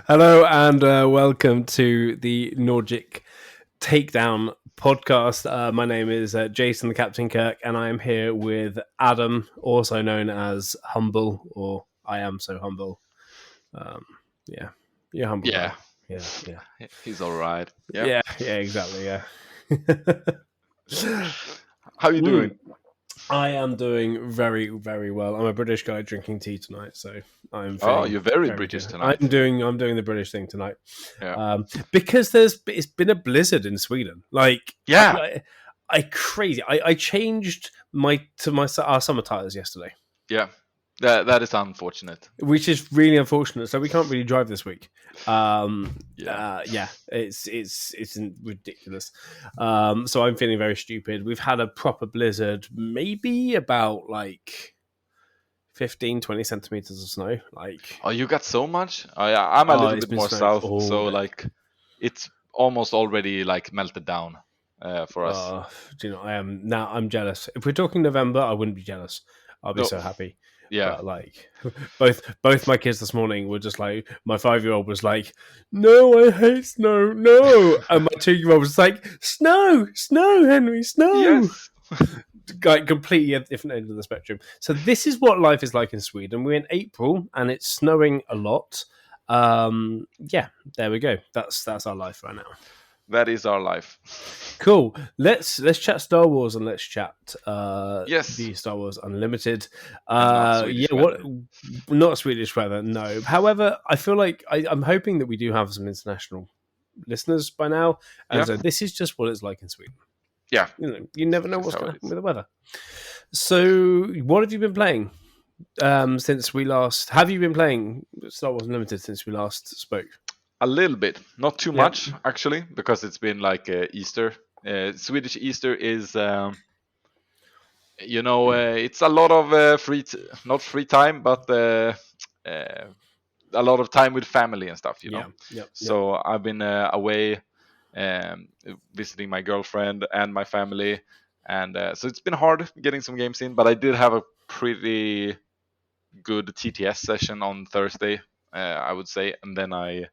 Hello and welcome to the Nordic Takedown podcast. My name is Jason the Captain Kirk, and I am here with Adam, also known as Humble, or I am so humble. Um, yeah, you're humble. Yeah, Now. Yeah. he's all right. Yeah. Yeah, exactly. Yeah. How you doing? I am doing very, very well. I'm a British guy drinking tea tonight, so I'm Oh, feeling you're very very British good. tonight. I'm doing the British thing tonight, Yeah. because it's been a blizzard in Sweden. Like, Yeah. I crazy. I changed our summer tires yesterday, Yeah. That is unfortunate. which is really unfortunate. So we can't really drive this week. Yeah. It's ridiculous. So I'm feeling very stupid. We've had a proper blizzard, maybe about like 15, 20 centimeters of snow. Like, Oh, you got so much? Oh, yeah. I'm a little it's bit been more snowing south, all so day. like it's almost already like melted down for us. Do you know? I'm jealous. If we're talking November, I wouldn't be jealous. I'll be No. so happy. Yeah. But like, both my kids this morning were just like, my 5-year-old was like, "No, I hate snow, no," and my 2-year-old was like, "Snow, Henry, snow." Yes. Like completely at different end of the spectrum. So this is what life is like in Sweden. We're in April and it's snowing a lot. Yeah, there we go. That's our life right now. That is our life. Cool. Let's chat Star Wars and let's chat Yes. the Star Wars Unlimited. not Swedish weather. Not Swedish weather, no. However, I feel like I'm hoping that we do have some international listeners by now, and Yeah. so this is just what it's like in Sweden. Yeah. You never know That's what's how going it to happen is. with the weather. So, what have you been playing since we last? Have you been playing Star Wars Unlimited since we last spoke? A little bit, not too Yeah. much actually, because it's been like Easter. Swedish Easter is, it's a lot of not free time, but a lot of time with family and stuff. Yep. So I've been away, visiting my girlfriend and my family, and so it's been hard getting some games in. But I did have a pretty good TTS session on Thursday, I would say, and then I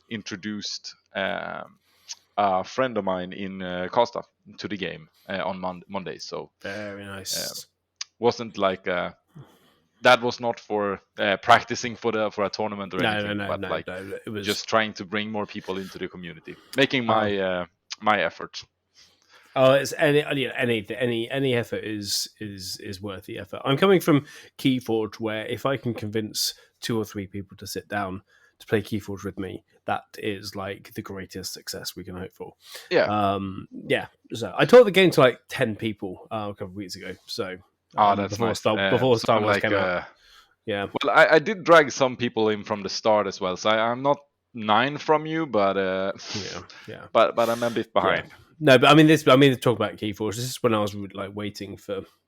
introduced a friend of mine in Costa to the game on Monday. So Very nice. wasn't like that was not for practicing for a tournament or anything, but it was just trying to bring more people into the community, making my my effort. Oh, it's any effort is worth the effort. I'm coming from Keyforge, where if I can convince 2 or 3 people to sit down to play Keyforge with me, that is like the greatest success we can hope for. Yeah. So I taught the game to like 10 people a couple of weeks ago. So That's before nice. before Star Wars came out. Yeah. Well, I did drag some people in from the start as well, so I'm not 9 from you, but yeah. But I'm a bit behind. Yeah. No, but I mean talk about Keyforge. This is when I was like waiting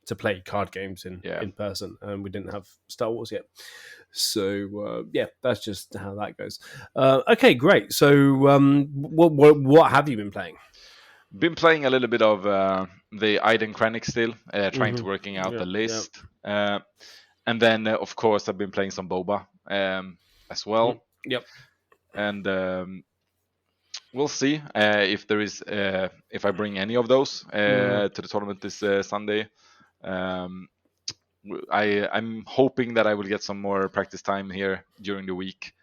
to play card games in person, and we didn't have Star Wars yet. So that's just how that goes. Okay, great. So what have you been playing? Been playing a little bit of the Iden Krennic still, trying to working out the list, and then of course I've been playing some Boba as well. Yep. And we'll see if there is if I bring any of those to the tournament this Sunday. I'm hoping that I will get some more practice time here during the week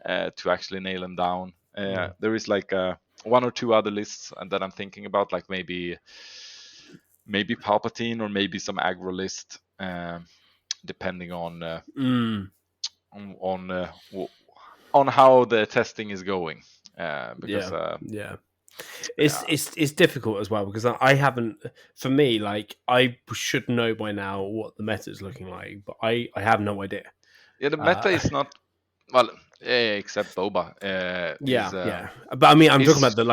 to actually nail them down. There is like 1 or 2 other lists that I'm thinking about, like maybe Palpatine or maybe some aggro list, depending on how the testing is going. Because it's difficult as well, because I haven't, for me, like I should know by now what the meta is looking like, but I have no idea. Yeah, the meta is not, well, except Boba. But I mean, I'm talking about the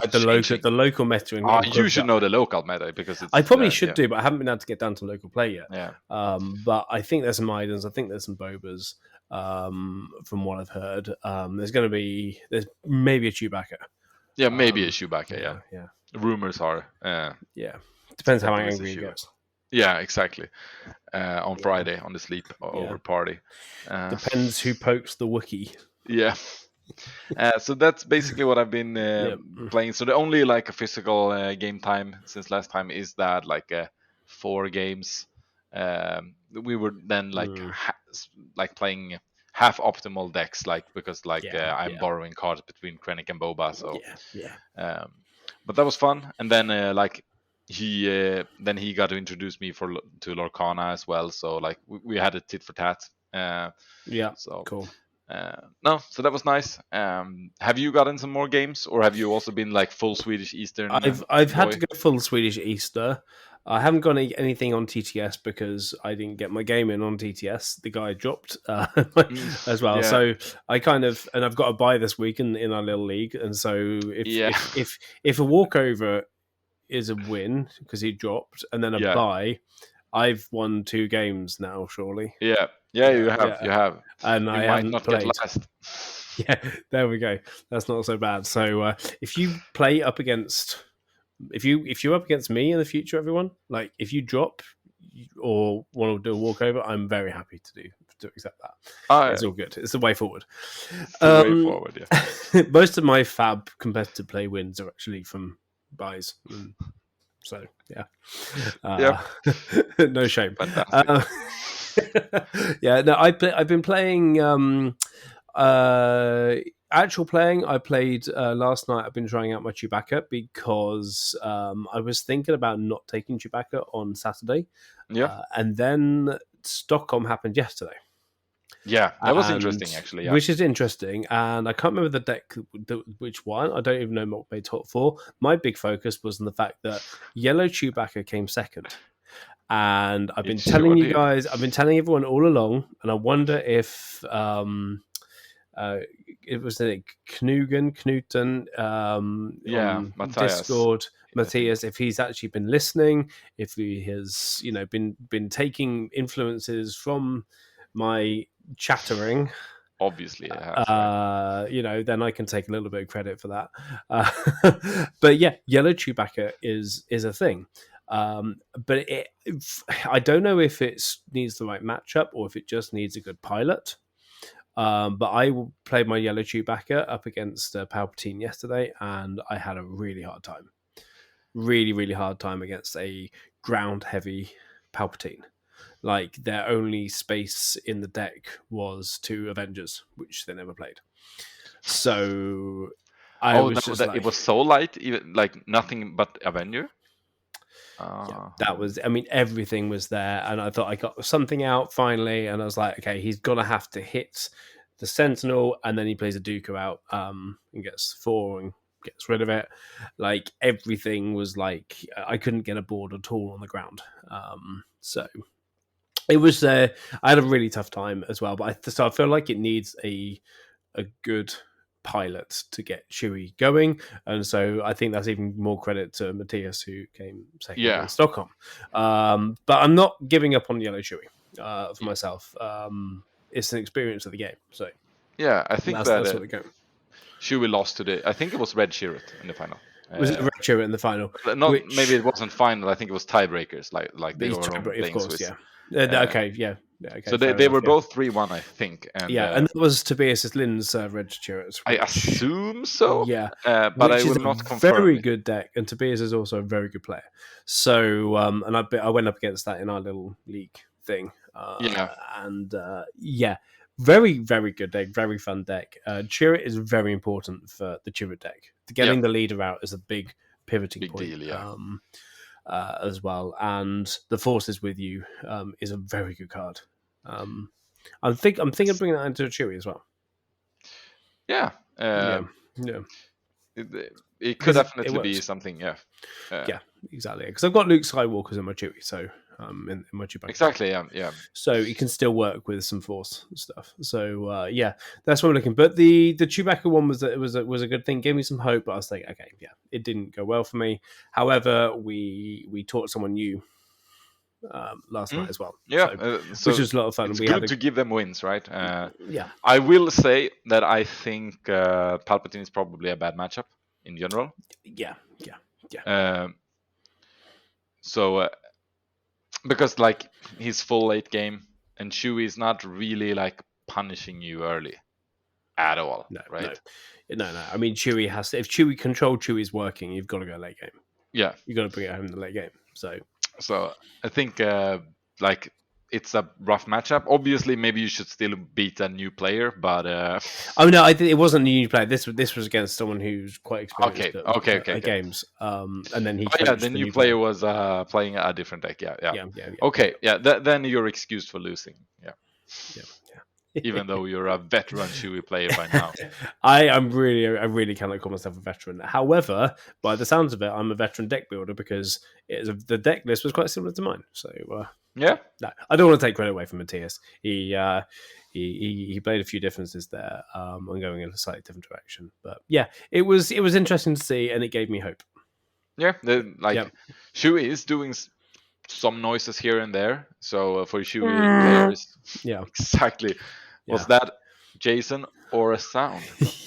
local meta. You should know the local meta, because it's, I probably should do, but I haven't been able to get down to local play yet. Yeah. But I think there's some Idens. I think there's some Bobas. From what I've heard, there's maybe a Chewbacca. Yeah, maybe a Chewbacca. Yeah. Rumors are. Depends how angry he gets. Yeah, exactly. On Friday on the sleep over party. Depends who pokes the Wookiee. Yeah. So that's basically what I've been Yep. playing. So the only like a physical game time since last time is that like 4 games. We were then like like playing half optimal decks, like because like Yeah. I'm Yeah. borrowing cards between Krennic and Boba. So, Yeah. Yeah. but that was fun. And then like he got to introduce me to Lorcana as well. So like we had a tit for tat. Yeah. So Cool. no, so that was nice. Have you gotten some more games, or have you also been like full Swedish Eastern I've had to boy? go full Swedish Easter. I haven't got anything on TTS because I didn't get my game in on TTS. The guy dropped as well. Yeah, So I kind of, and I've got a buy this week in our little league. And so yeah, if a walkover is a win because he dropped, and then a yeah, buy, I've won 2 games now. Surely, yeah, yeah. You have, yeah, you have. and You I might haven't not get played. last. Yeah, there we go. That's not so bad. So if you play up against, if you're up against me in the future, everyone, like if you drop or want to do a walkover, I'm very happy to accept that. It's all good. It's the way forward. It's the way forward. Yeah. Most of my fab competitive play wins are actually from buys. So yeah, Yep. no shame. Fantastic. Yeah, no, I've been playing actual playing. I played last night. I've been trying out my Chewbacca because I was thinking about not taking Chewbacca on Saturday, Yeah. and then Stockholm happened yesterday. Yeah, that was interesting actually. Yeah. Which is interesting, and I can't remember the deck which one. I don't even know what made top 4. My big focus was on the fact that yellow Chewbacca came second, and I've been telling you guys, I've been telling everyone all along, and I wonder if it was Knuten on Matthias, Discord, Matthias, if he's actually been listening, if he has been taking influences from my chattering, obviously it has, right? then I can take a little bit of credit for that. But yeah, yellow Chewbacca is a thing. But I don't know if it needs the right matchup or if it just needs a good pilot. But I played my yellow Chewbacca up against Palpatine yesterday, and I had a really hard time. Really, really hard time against a ground-heavy Palpatine. Like, their only space in the deck was 2 Avengers, which they never played. So it was so light, even like nothing but Avenger. Yeah, that was, I mean, everything was there, and I thought I got something out finally, and I was like, okay, he's gonna have to hit the Sentinel, and then he plays a Dooku out, and gets 4 and gets rid of it. Like, everything was like, I couldn't get a board at all on the ground. So it was, I had a really tough time as well, but I feel like it needs a good pilot to get Chewie going, and so I think that's even more credit to Matthias, who came second in Stockholm. But I'm not giving up on yellow Chewie for myself. It's an experience of the game, so yeah, I think that's what they go. Chewie lost today. I think it was Red Chirrut in the final. Was it Red Chirrut in the final? Maybe it wasn't final. I think it was tiebreakers. Like they were on playing Swiss. Yeah. Okay, yeah. Okay, so they were both 3-1, I think. And, and that was Tobias Lind's Red Chirrut. I assume so. Yeah, but I would not confirm. Very good deck, and Tobias is also a very good player. So, and I went up against that in our little league thing. Very, very good deck, very fun deck. Chirrut is very important for the Chirrut deck. Getting the leader out is a big pivoting point. Deal, yeah. As well, and the Force is with you is a very good card. I'm thinking of bringing that into a Chewie as well. Yeah, yeah. It could definitely be something. Yeah, yeah, exactly. Because I've got Luke Skywalker's in my Chewie, so in my Chewbacca. Exactly. Yeah. So it can still work with some Force stuff. So yeah, that's what I'm looking. But the Chewbacca one was a good thing. Gave me some hope. But I was like, okay, yeah, it didn't go well for me. However, we taught someone new last night as well. Yeah, so which was a lot of fun. It's good to give them wins, right? Yeah. I will say that I think Palpatine is probably a bad matchup in general. Yeah. So because like he's full late game, and Chewie is not really like punishing you early. at all, No, right? no. I mean, Chewie has to. If Chewie control Chewie's working, you've got to go late game. Yeah. You've got to bring it home in the late game. So I think like it's a rough matchup. Obviously, maybe you should still beat a new player, but oh no, I think it wasn't a new player. This was against someone who's quite experienced okay. at games. And then he Oh yeah, the coached new player was playing a different deck. Yeah. Okay, yeah. Then you're excused for losing. Yeah. Even though you're a veteran Chewie player by now. I really cannot call myself a veteran. However, by the sounds of it, I'm a veteran deck builder because the deck list was quite similar to mine. So yeah, no, I don't want to take credit away from Matthias. He played a few differences there. I'm going in a slightly different direction, but yeah, it was interesting to see, and it gave me hope. Yeah, Chewie is doing some noises here and there. So for Chewie players, exactly. Was that Jason or a sound?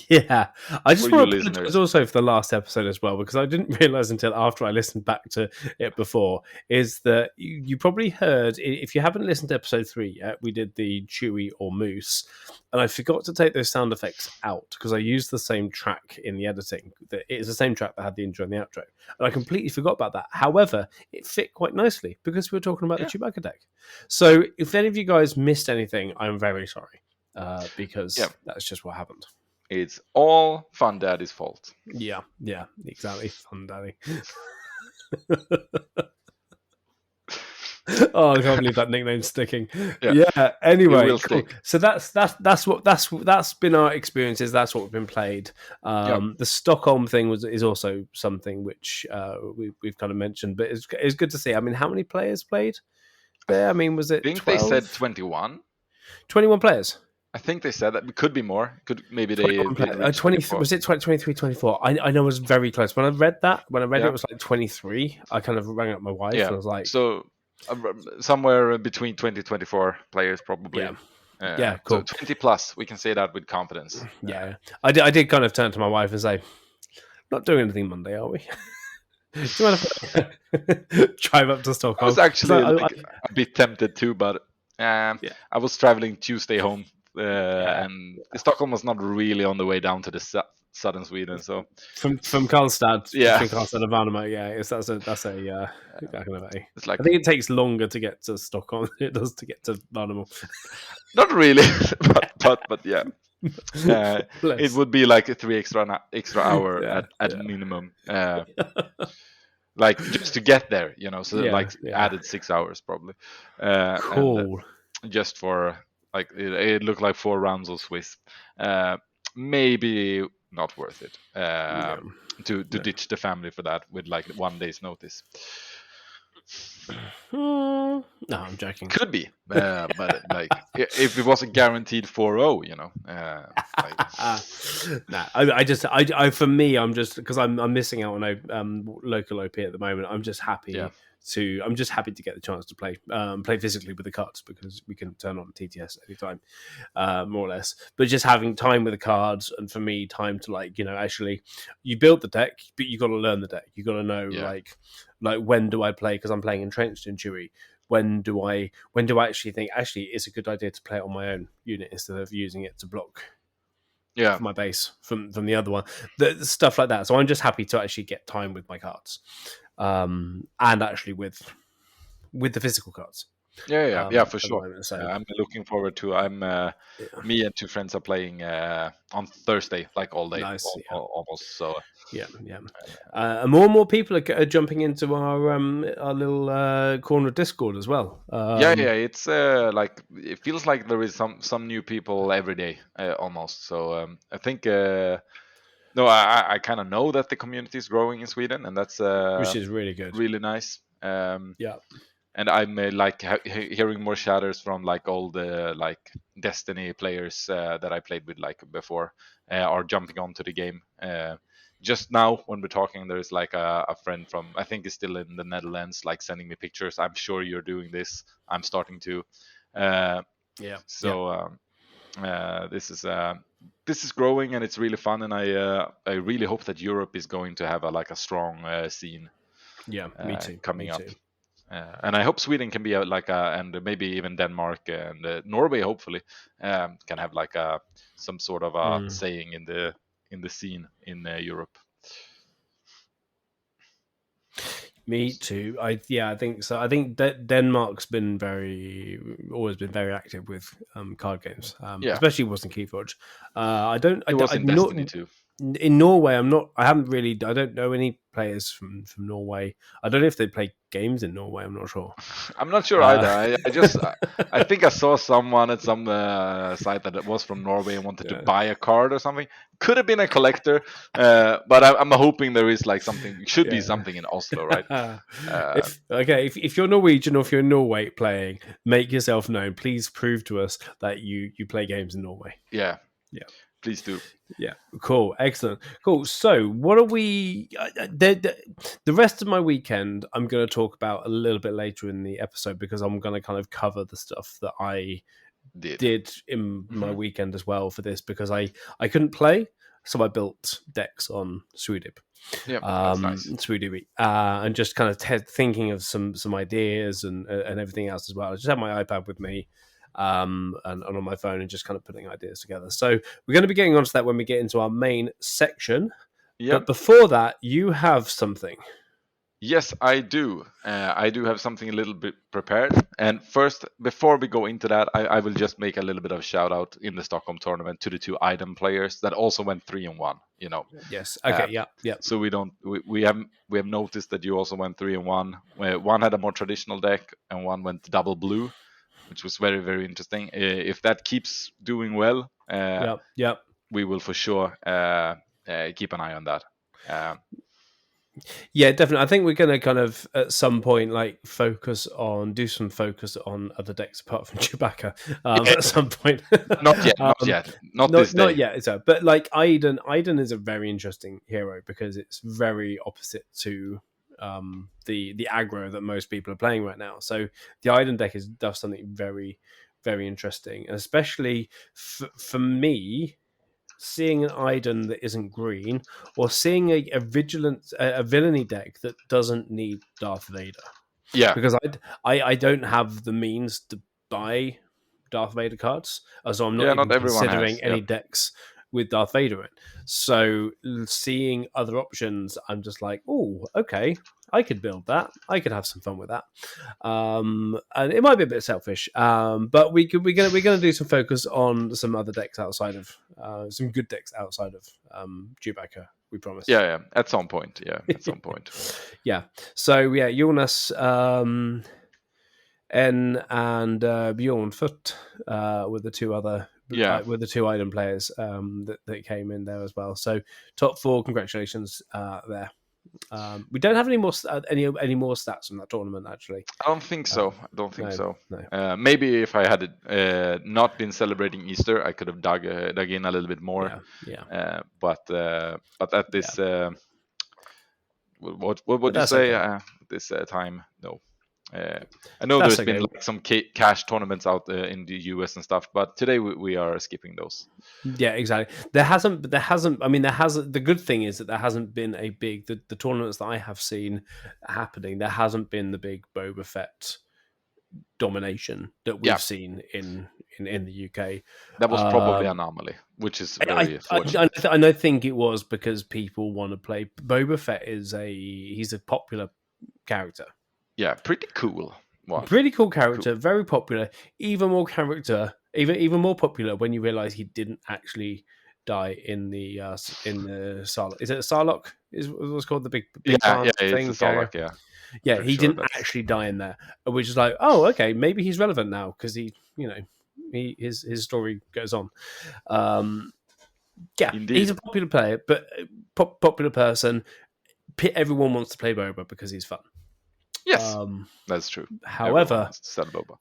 Yeah, I just want to apologize also for the last episode as well, because I didn't realize until after I listened back to it before, is that you probably heard, if you haven't listened to episode 3 yet, we did the Chewie or Moose, and I forgot to take those sound effects out because I used the same track in the editing. It's the same track that had the intro and the outro, and I completely forgot about that. However, it fit quite nicely because we were talking about the Chewbacca deck. So if any of you guys missed anything, I'm very sorry. Because that's just what happened. It's all Fun Daddy's fault. Yeah, exactly. Fun Daddy. Oh, I can't believe that nickname's sticking. Yeah. Anyway, cool. So that's been our experiences. That's what we've been played. The Stockholm thing is also something which we've kind of mentioned, but it's good to see. I mean, how many players played there? I mean, was it? I think 12? They said 21. 21 players. I think they said that. It could be more. Maybe they 20, was it 23, 24? I know it was very close. When I read it was like 23. I kind of rang up my wife and I was like, so somewhere between 20 24 players probably. Cool. So 20 plus, we can say that with confidence. Yeah. I did kind of turn to my wife and say, not doing anything Monday, are we? Do you mind if I drive up to Stockholm? I was actually a bit tempted too, but I was traveling Tuesday home. And Stockholm was not really on the way down to the southern Sweden. So from Karlstad, between Karlstad and Värnamo, that's a kind of a. It's like, I think it takes longer to get to Stockholm than it does to get to Värnamo. Not really, but yeah. It would be like a 3 extra hour at minimum. Like just to get there, so added 6 hours probably. Cool. And just for. Like it looked like 4 rounds of Swiss. Maybe not worth it to ditch the family for that with like 1 day's notice. No, I'm joking. Could be, but like if it wasn't guaranteed 4-0, I for me, I'm just because I'm missing out on a local OP at the moment. I'm just happy. I'm just happy to get the chance to play physically with the cards because we can turn on TTS anytime, more or less. But just having time with the cards, and for me, time to actually, you build the deck, but you got to learn the deck. You got to know like when do I play, because I'm playing entrenched in Chewie. When do I actually think it's a good idea to play it on my own unit instead of using it to block for my base from the other one, the stuff like that. So I'm just happy to actually get time with my cards. And actually with the physical cards. For sure. So. I'm looking forward to. Me and 2 friends are playing on Thursday, like all day, almost. So and more people are jumping into our little corner of Discord as well. It's like it feels like there is some new people every day, almost. So I think. No, I kind of know that the community is growing in Sweden, and that's which is really good, really nice. And I'm hearing more shatters from like all the like Destiny players that I played with like before are jumping onto the game. Just now when we're talking, there's like a friend from, I think is still in the Netherlands, like sending me pictures. I'm sure you're doing this. I'm starting to. This is growing and it's really fun, and I really hope that Europe is going to have a strong scene. Me too. Coming me up. Too. And I hope Sweden can be and maybe even Denmark and Norway, hopefully, can have some sort of saying in the scene in Europe. Me too. I think so. I think Denmark's always been very active with card games, especially Wasn't Keyforge. It was in Destiny too. In Norway, I don't know any players from Norway. I don't know if they play games in Norway. I'm not sure. I'm not sure either. I think I saw someone at some site that was from Norway and wanted to buy a card or something. Could have been a collector, but I'm hoping there is something. Should be something in Oslo, right? If you're Norwegian or if you're in Norway playing, make yourself known. Please prove to us that you play games in Norway. Yeah. Please do. Yeah, cool, excellent, cool. So, what are we? The rest of my weekend, I'm going to talk about a little bit later in the episode because I'm going to kind of cover the stuff that I did in my weekend as well for this because I couldn't play, so I built decks on Swedib. Yeah, that's nice. Swedib, and just kind of thinking of some ideas and everything else as well. I just had my iPad with me. And on my phone and just kind of putting ideas together. So we're going to be getting onto that when we get into our main section. Yep. But before that, you have something. Yes, I do. I do have something a little bit prepared. And first, before we go into that, I will just make a little bit of a shout out in the Stockholm tournament to the 2 Iden players that also went 3-1. Yes. Okay. Yeah. So we have noticed that you also went 3-1. One had a more traditional deck and one went double blue, which was very, very interesting. If that keeps doing well, we will for sure keep an eye on that. Yeah, definitely. I think we're going to kind of at some point do some focus on other decks apart from Chewbacca at some point. Not yet. Not this day. Not yet. But Iden is a very interesting hero because it's very opposite to the aggro that most people are playing right now. So the Iden deck does something very, very interesting, and especially for me, seeing an Iden that isn't green or seeing a villainy deck that doesn't need Darth Vader. Yeah, because I don't have the means to buy Darth Vader cards, so I'm not even considering any decks with Darth Vader in. So seeing other options, I'm just like, oh, okay, I could build that. I could have some fun with that. And it might be a bit selfish, but we're gonna do some focus on some other decks outside of some good decks outside of Chewbacca. We promise. Yeah. At some point. Yeah. So Jonas, N, and Bjorn Foot were the 2 other. With the 2 Iden players that came in there as well. So top 4, congratulations there. We don't have any more stats from that tournament, actually. I don't think so. No. Maybe if I had not been celebrating Easter, I could have dug in a little bit more. Yeah. But at this, what would you say? Okay. This time, no. I know there's been some cash tournaments out in the US and stuff, but today we are skipping those. Yeah, exactly. There hasn't. The good thing is that there hasn't been a big the tournaments that I have seen happening. There hasn't been the big Boba Fett domination that we've seen in the UK. That was probably an anomaly, which is very fortunate. I think it was because people want to play. Boba Fett he's a popular character. Yeah, pretty cool. Pretty cool character, very popular. Even more popular when you realize he didn't actually die in the Sarlacc. Is it a Sarlacc? Is what's called the big thing? It's a Sarlacc, yeah. He didn't actually die in there, which is like, oh, okay, maybe he's relevant now because his story goes on. Indeed. He's a popular player, but popular person. Everyone wants to play Boba because he's fun. Yes, that's true. However,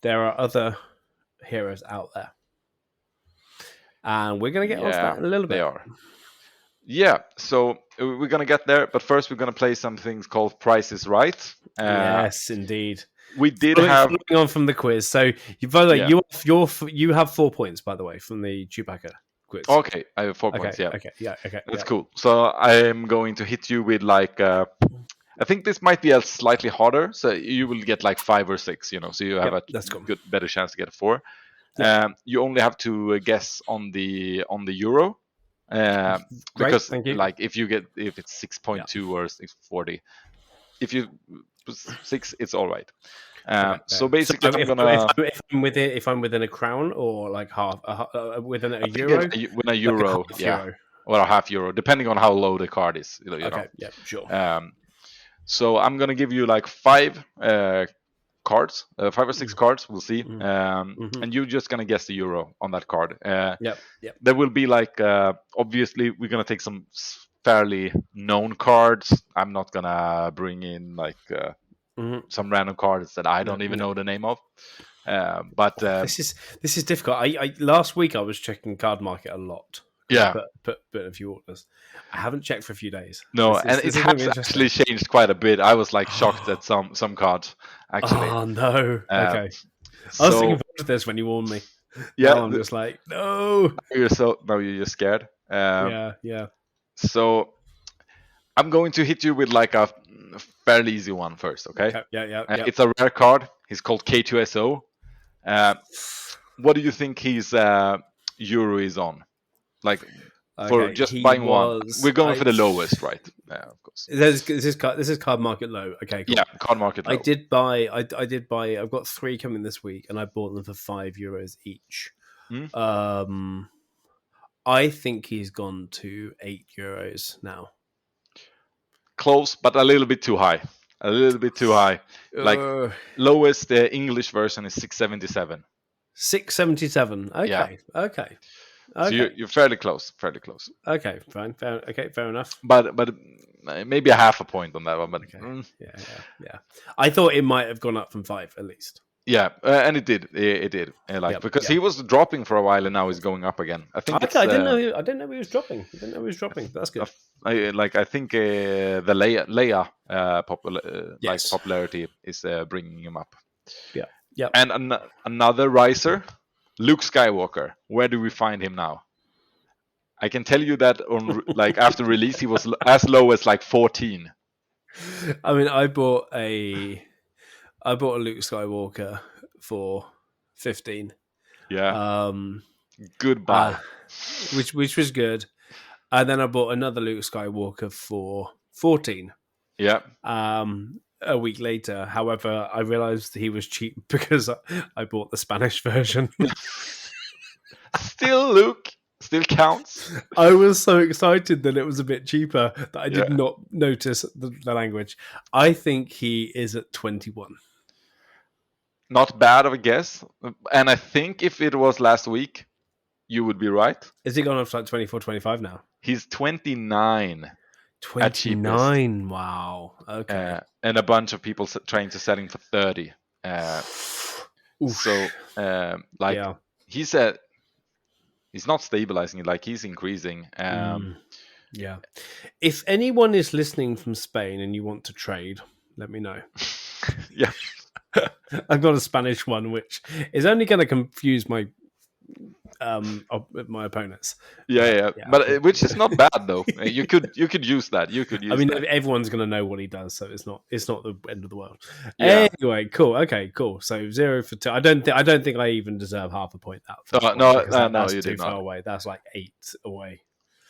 there are other heroes out there. And we're going to get onto that in a little bit. They are. Yeah, so we're going to get there. But first, we're going to play some things called Price is Right. Yes, indeed. We did have... Following on from the quiz. So, by the way, you have 4 points, by the way, from the Chewbacca quiz. Okay, I have 4 points, Okay, That's cool. So, I am going to hit you with I think this might be a slightly harder, so you will get like 5 or 6, so you have Yep, a that's cool. better chance to get a 4. Yeah. You only have to guess on the euro, Great, because thank you. like if it's 6.2 or 640, if you 6, it's all right. So basically, so I'm gonna if I'm within a crown or like half within a I think euro, win a euro, like a half yeah, euro. or a half euro, depending on how low the card is. Okay, yeah, sure. So I'm gonna give you like 5 cards, 5 or 6 cards. We'll see. And you're just gonna guess the euro on that card. Yep. There will be like obviously we're gonna take some fairly known cards. I'm not gonna bring in like some random cards that I don't even know the name of. But this is difficult. I last week I was checking Card Market a lot. Yeah, I put a few orders. I haven't checked for a few days. No, and it has actually changed quite a bit. I was like shocked at some cards actually. Oh no! Okay, so, I was looking forward to this when you warned me. Yeah, now I'm just like no. You're just scared. Yeah. So I'm going to hit you with like a fairly easy one first, okay? Yeah. It's a rare card. He's called K2SO. What do you think his euro is on? Like for just buying one, we're going for the lowest, right? Of course. This is Card Market low. Okay, cool. Yeah, Card Market low. I did buy. I've got 3 coming this week, and I bought them for €5 each. I think he's gone to €8 now. Close, but a little bit too high. Like lowest English version is 677. 677. Okay. Yeah. Okay. So you're fairly close. Okay, fine. Fair enough. But maybe a half a point on that one. But yeah. I thought it might have gone up from 5 at least. Yeah, and it did. It did. Because he was dropping for a while and now he's going up again. I think. Okay, I didn't know he was dropping. That's good. I think the Leia popularity is bringing him up. Yeah. And another riser, Luke Skywalker. Where do we find him now? I can tell you that on after release he was as low as like 14. I mean, I bought a Luke Skywalker for 15. Yeah. Goodbye. Which was good. And then I bought another Luke Skywalker for 14. Yeah. A week later. However, I realized he was cheap because I bought the Spanish version. Still, Luke. Still counts. I was so excited that it was a bit cheaper that I did not notice the language. I think he is at 21. Not bad of a guess. And I think if it was last week, you would be right. Is he gone up to like 24, 25 now? He's 29. 29. Wow. Okay. And a bunch of people trying to sell him for 30. He's not stabilizing it, like he's increasing. Yeah. If anyone is listening from Spain and you want to trade, let me know. Yeah. I've got a Spanish one, which is only going to confuse my opponents. Yeah. But which is not bad though. You could use that. Everyone's going to know what he does, so it's not the end of the world. Yeah. Anyway, cool. Okay, cool. So 0 for 2. I don't think I even deserve half a point. No, you too did far not. away. That's like 8 away.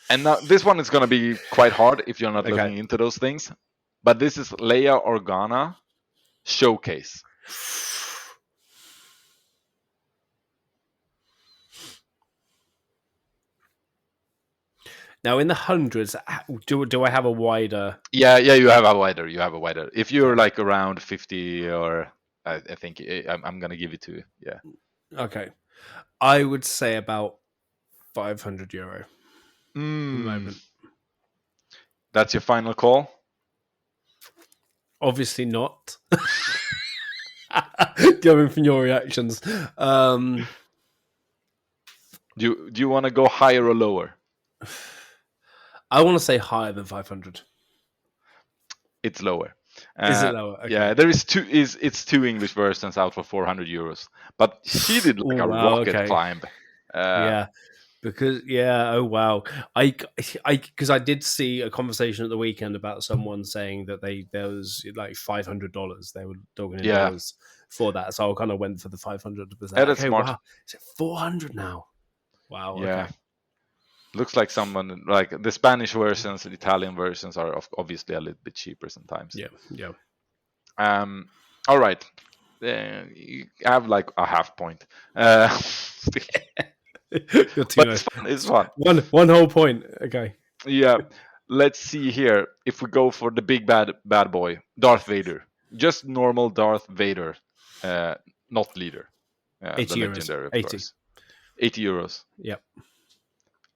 And now this one is going to be quite hard if you're not looking into those things. But this is Leia Organa Showcase. Now in the hundreds, do I have a wider? Yeah, you have a wider. If you're like around 50, or I think I'm gonna give it to you. Yeah. Okay, I would say about €500 at the moment. That's your final call? Obviously not. Going from your reactions, do you want to go higher or lower? I want to say higher than 500. It's lower. Is it lower? Okay. Yeah, there is it's 2 English versions out for €400, but she did like a rocket climb. Yeah. Because oh wow, because I did see a conversation at the weekend about someone saying that there was like $500 they were talking in Yeah, dollars for that, so I kind of went for the 500. Was yeah, like, that's okay, smart. wow, is it 400 now? Wow, Yeah, okay, looks like someone like the Spanish versions, the Italian versions are obviously a little bit cheaper sometimes. yeah. All right, you have like a half point. Still, You're too but nice. it's fun. It's fun. One whole point. Okay. Yeah. Let's see here. If we go for the big bad boy, Darth Vader, just normal Darth Vader, uh, not leader, the 80 euros. legendary, of 80. course. 80 euros. Yep.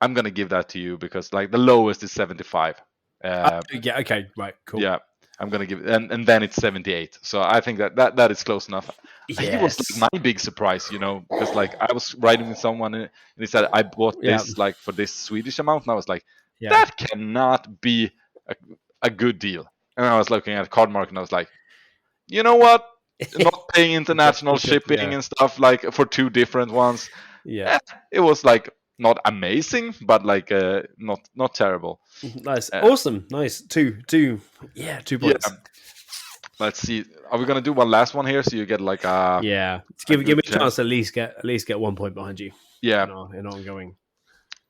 I'm gonna give that to you because like the lowest is 75. Yeah. Okay. Right. Cool. Yeah, I'm gonna give it, and then it's 78. So I think that is close enough. He was Yes. like my big surprise, because like I was riding with someone and he said I bought Yeah. this like for this Swedish amount, and I was like, Yeah. that cannot be a good deal. And I was looking at card market and I was like, you know what? Not paying international shipping Yeah. and stuff like for two different ones. Yeah. It was like not amazing, but like not terrible. Nice. Uh, Awesome. Nice. Two. Yeah. 2 yeah. points. Let's see. Are we gonna do one last one here so you get like a Yeah. a Give me good a chance to at least get 1 point behind you. Yeah. In ongoing.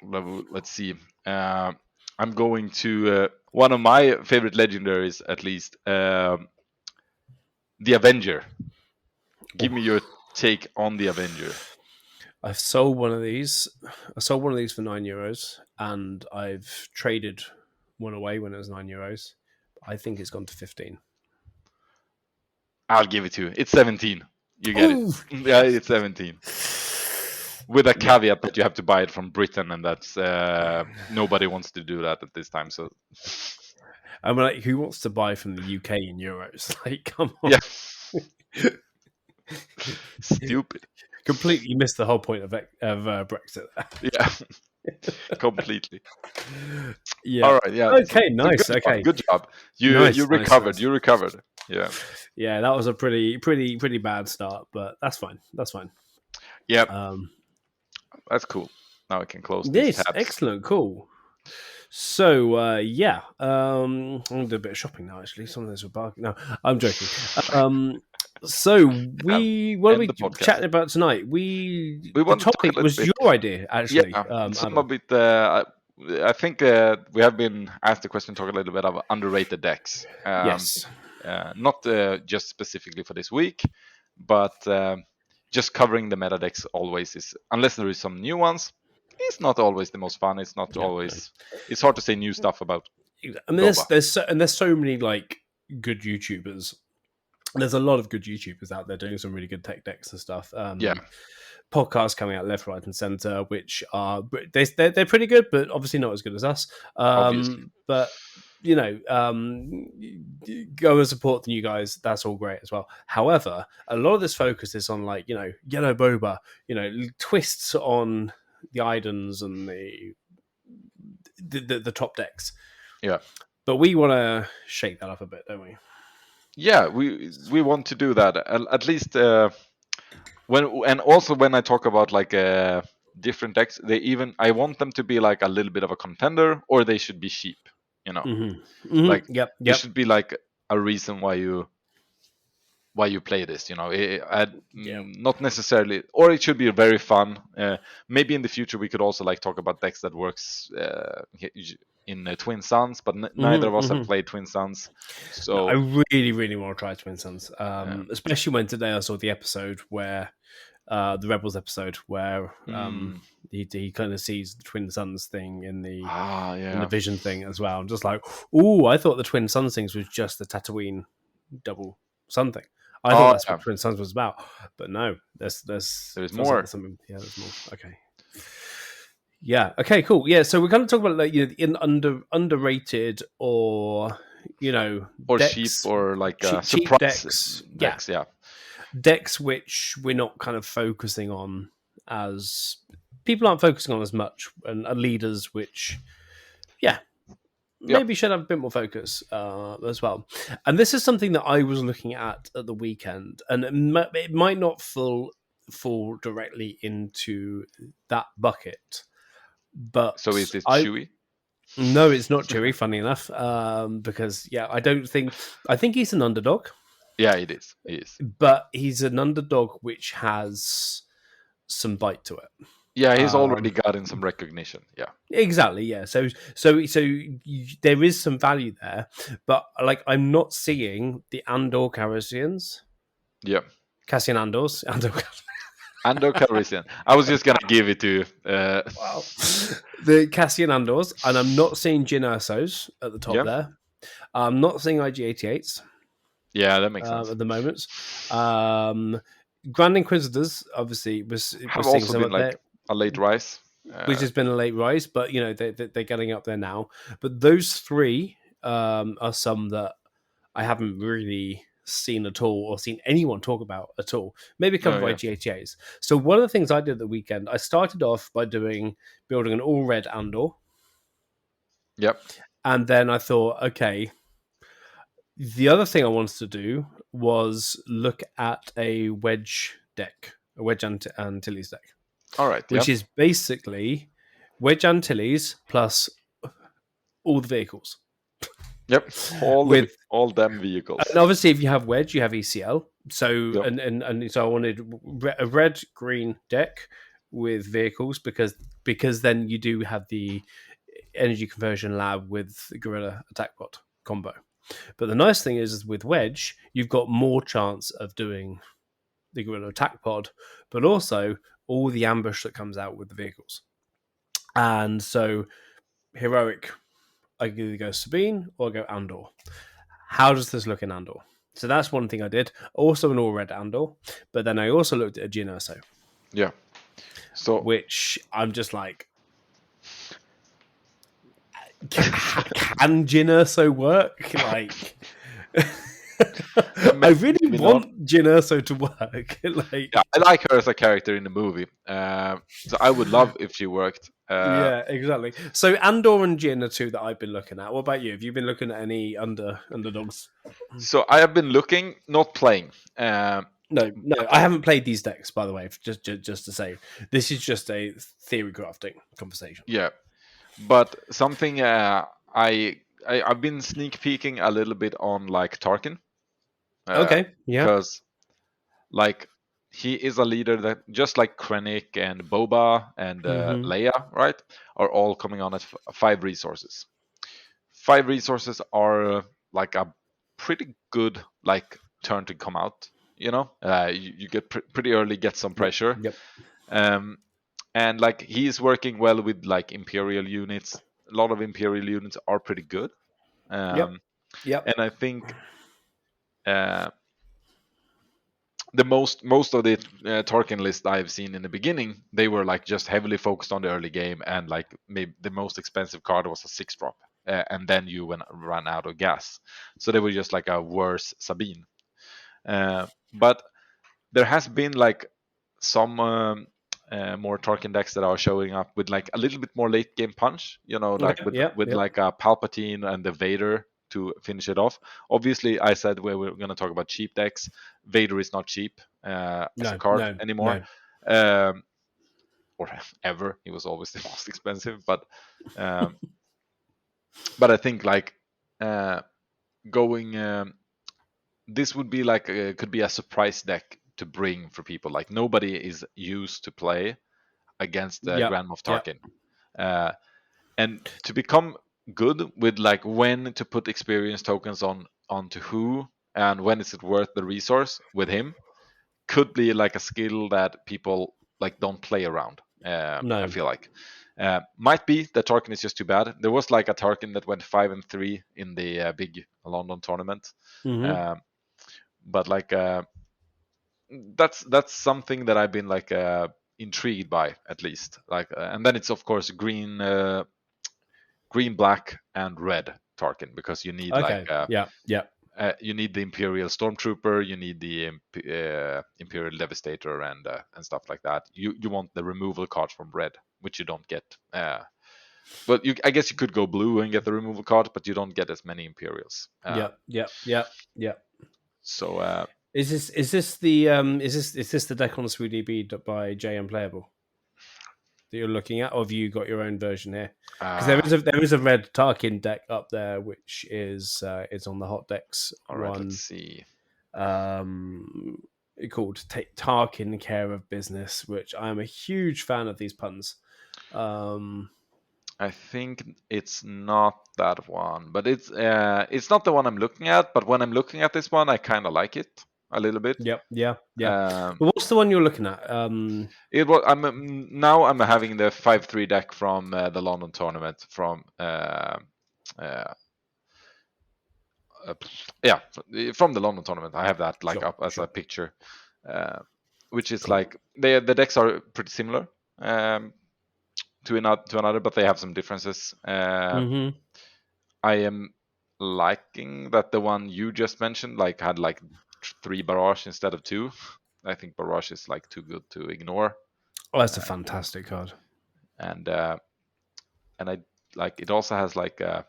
Let's see. I'm going to one of my favorite legendaries, at least. The Avenger. Give me your take on the Avenger. I've sold one of these. I sold one of these for €9, and I've traded one away when it was €9. I think it's gone to 15. I'll give it to you. It's 17. You get Ooh. it. Yeah, it's 17. With a caveat that you have to buy it from Britain, and that's nobody wants to do that at this time. So, I'm like, who wants to buy from the UK in euros? Like, come on. yeah, stupid. Completely missed the whole point of Brexit. Yeah, completely. Yeah. All right. Yeah. Okay. Nice. Okay. Good job. You Nice, you nice, recovered. nice. You recovered. Yeah. Yeah. That was a pretty bad start, but that's fine. That's fine. Yeah. That's cool. Now I can close these Yes. tabs. Excellent. Cool. So I'm gonna do a bit of shopping now. Actually, some of those were bargain. No, I'm joking. So what are we chatting about tonight? The topic was your idea, actually. Yeah, some Adam. of it. I think we have been asked the question, talk a little bit about underrated decks. Yes. Not just specifically for this week, but just covering the meta decks always is, unless there is some new ones, it's not always the most fun. It's not always. No. It's hard to say new stuff about. I mean, there's so many like good YouTubers. There's a lot of good YouTubers out there doing some really good tech decks and stuff. Podcasts coming out left, right, and center, which are they're pretty good, but obviously not as good as us. But go and support the new guys. That's all great as well. However, a lot of this focus is on like yellow boba, twists on the Idens and the top decks. Yeah, but we want to shake that up a bit, don't we? Yeah, we want to do that at least when I talk about like different decks, I want them to be like a little bit of a contender, or they should be cheap. Like there should be like a reason why you play this. Not necessarily, or it should be very fun. Maybe in the future we could also like talk about decks that works in Twin Suns, but neither of us have played Twin Suns. So I really, really want to try Twin Suns, especially when today I saw the episode where the Rebels episode where he kind of sees the Twin Suns thing in the Vision thing as well. I'm just like, ooh, I thought the Twin Suns things was just the Tatooine double Sun thing. I thought that's what Twin Suns was about, but no, there's more. Like something. Yeah, there's more. Okay. Yeah. Okay. Cool. Yeah. So we're going to talk about like in underrated or or decks, cheap or like cheap surprise decks. Yeah. Decks which we're not kind of focusing on as people aren't focusing on as much, and leaders which, maybe should have a bit more focus as well. And this is something that I was looking at the weekend, and it might not fall directly into that bucket, But So is it I Chewie? no, it's not Chewie. Funny enough, because I think he's an underdog, Yeah, it is. It is. but he's an underdog which has some bite to it. Yeah, he's already gotten some recognition. Yeah. Exactly, yeah. There is some value there, but like I'm not seeing the Andor Calrissians, Yeah. Cassian Andors, Andor. Andor Calrissian. I was just gonna give it to you. Wow, the Cassian Andors, and I'm not seeing Jyn Ersos at the top Yeah. there. I'm not seeing IG-88s Yeah, that makes sense. at the moment. Grand Inquisitors, obviously, we're Have seeing also some been up there, like a late rise. which has been a late rise, but you know they're getting up there now. But those three are some that I haven't really seen at all or seen anyone talk about at all. Maybe Oh covered by yeah. GHAs. So one of the things I did the weekend, I started off by building an all red Andor, Yep. and then I thought, okay, the other thing I wanted to do was look at a wedge deck, a wedge Antilles deck, All right. which Yep. is basically wedge Antilles plus all the vehicles. Yep. With All them vehicles. and obviously, if you have wedge, you have ECL. So Yep. and so I wanted a red green deck with vehicles because then you do have the energy conversion lab with the gorilla attack bot combo. But the nice thing is with wedge, you've got more chance of doing the gorilla attack pod, but also all the ambush that comes out with the vehicles. And so heroic, I can either go Sabine or go Andor. How does this look in Andor? So that's one thing I did. Also an all red Andor, but then I also looked at a Jyn Erso, Yeah. So which I'm just like, can Jyn Erso work? Like, I really maybe not. want Jyn Erso to work. Like, Yeah, I like her as a character in the movie. So I would love if she worked. yeah, exactly. So Andor and Jyn are two that I've been looking at. What about you? Have you been looking at any underdogs? So I have been looking, not playing. No, I haven't played these decks, by the way. Just to say, this is just a theory crafting conversation. Yeah, but something I've been sneak peeking a little bit on like Tarkin. Okay, yeah. Because like he is a leader that just like Krennic and Boba and Leia, right, are all coming on at 5 resources. 5 resources are like a pretty good like turn to come out. You know, you get pretty early, get some pressure. Yep. And like he's working well with like Imperial units. A lot of Imperial units are pretty good. Yep. And I think the most of the Tarkin list I've seen in the beginning, they were like just heavily focused on the early game, and like maybe the most expensive card was a 6-drop, and then you ran out of gas, so they were just like a worse Sabine. But there has been like some more Tarkin decks that are showing up with like a little bit more late game punch, you know, like with like a Palpatine and the Vader to finish it off. Obviously, I said we're going to talk about cheap decks. Vader is not cheap as a card anymore, or ever. He was always the most expensive, but I think like going. This would be like could be a surprise deck to bring for people. Like nobody is used to play against Grand Moff Tarkin, and to become good with like when to put experience tokens onto who and when is it worth the resource with him could be like a skill that people like don't play around. I feel like might be that Tarkin is just too bad. There was like a Tarkin that went 5-3 in the big London tournament. But like that's something that I've been like intrigued by at least. Like and then it's of course green, black, and red Tarkin because you need you need the Imperial Stormtrooper, you need the Imperial Devastator, and stuff like that. You want the removal card from red, which you don't get. But I guess you could go blue and get the removal card, but you don't get as many Imperials. Yeah. So is this the deck on the Swoody B by JM Playable? that you're looking at, or have you got your own version here? Because Uh, there is a red Tarkin deck up there, which is on the hot decks all right, let's one, see. called "Take Tarkin Care of Business," which I am a huge fan of these puns. I think it's not that one, but it's not the one I'm looking at. But when I'm looking at this one, I kind of like it a little bit. Yep, yeah. Um, But what's the one you're looking at? it was now I'm having the 5-3 deck from the London tournament from uh, yeah, from the London tournament. I have that like up as a picture, which is Cool. like the decks are pretty similar to another, but they have some differences. Mm-hmm. I am liking that the one you just mentioned like had like 3 barrage instead of 2. I think barrage is like too good to ignore. Oh, that's a fantastic card. And I like it also has like a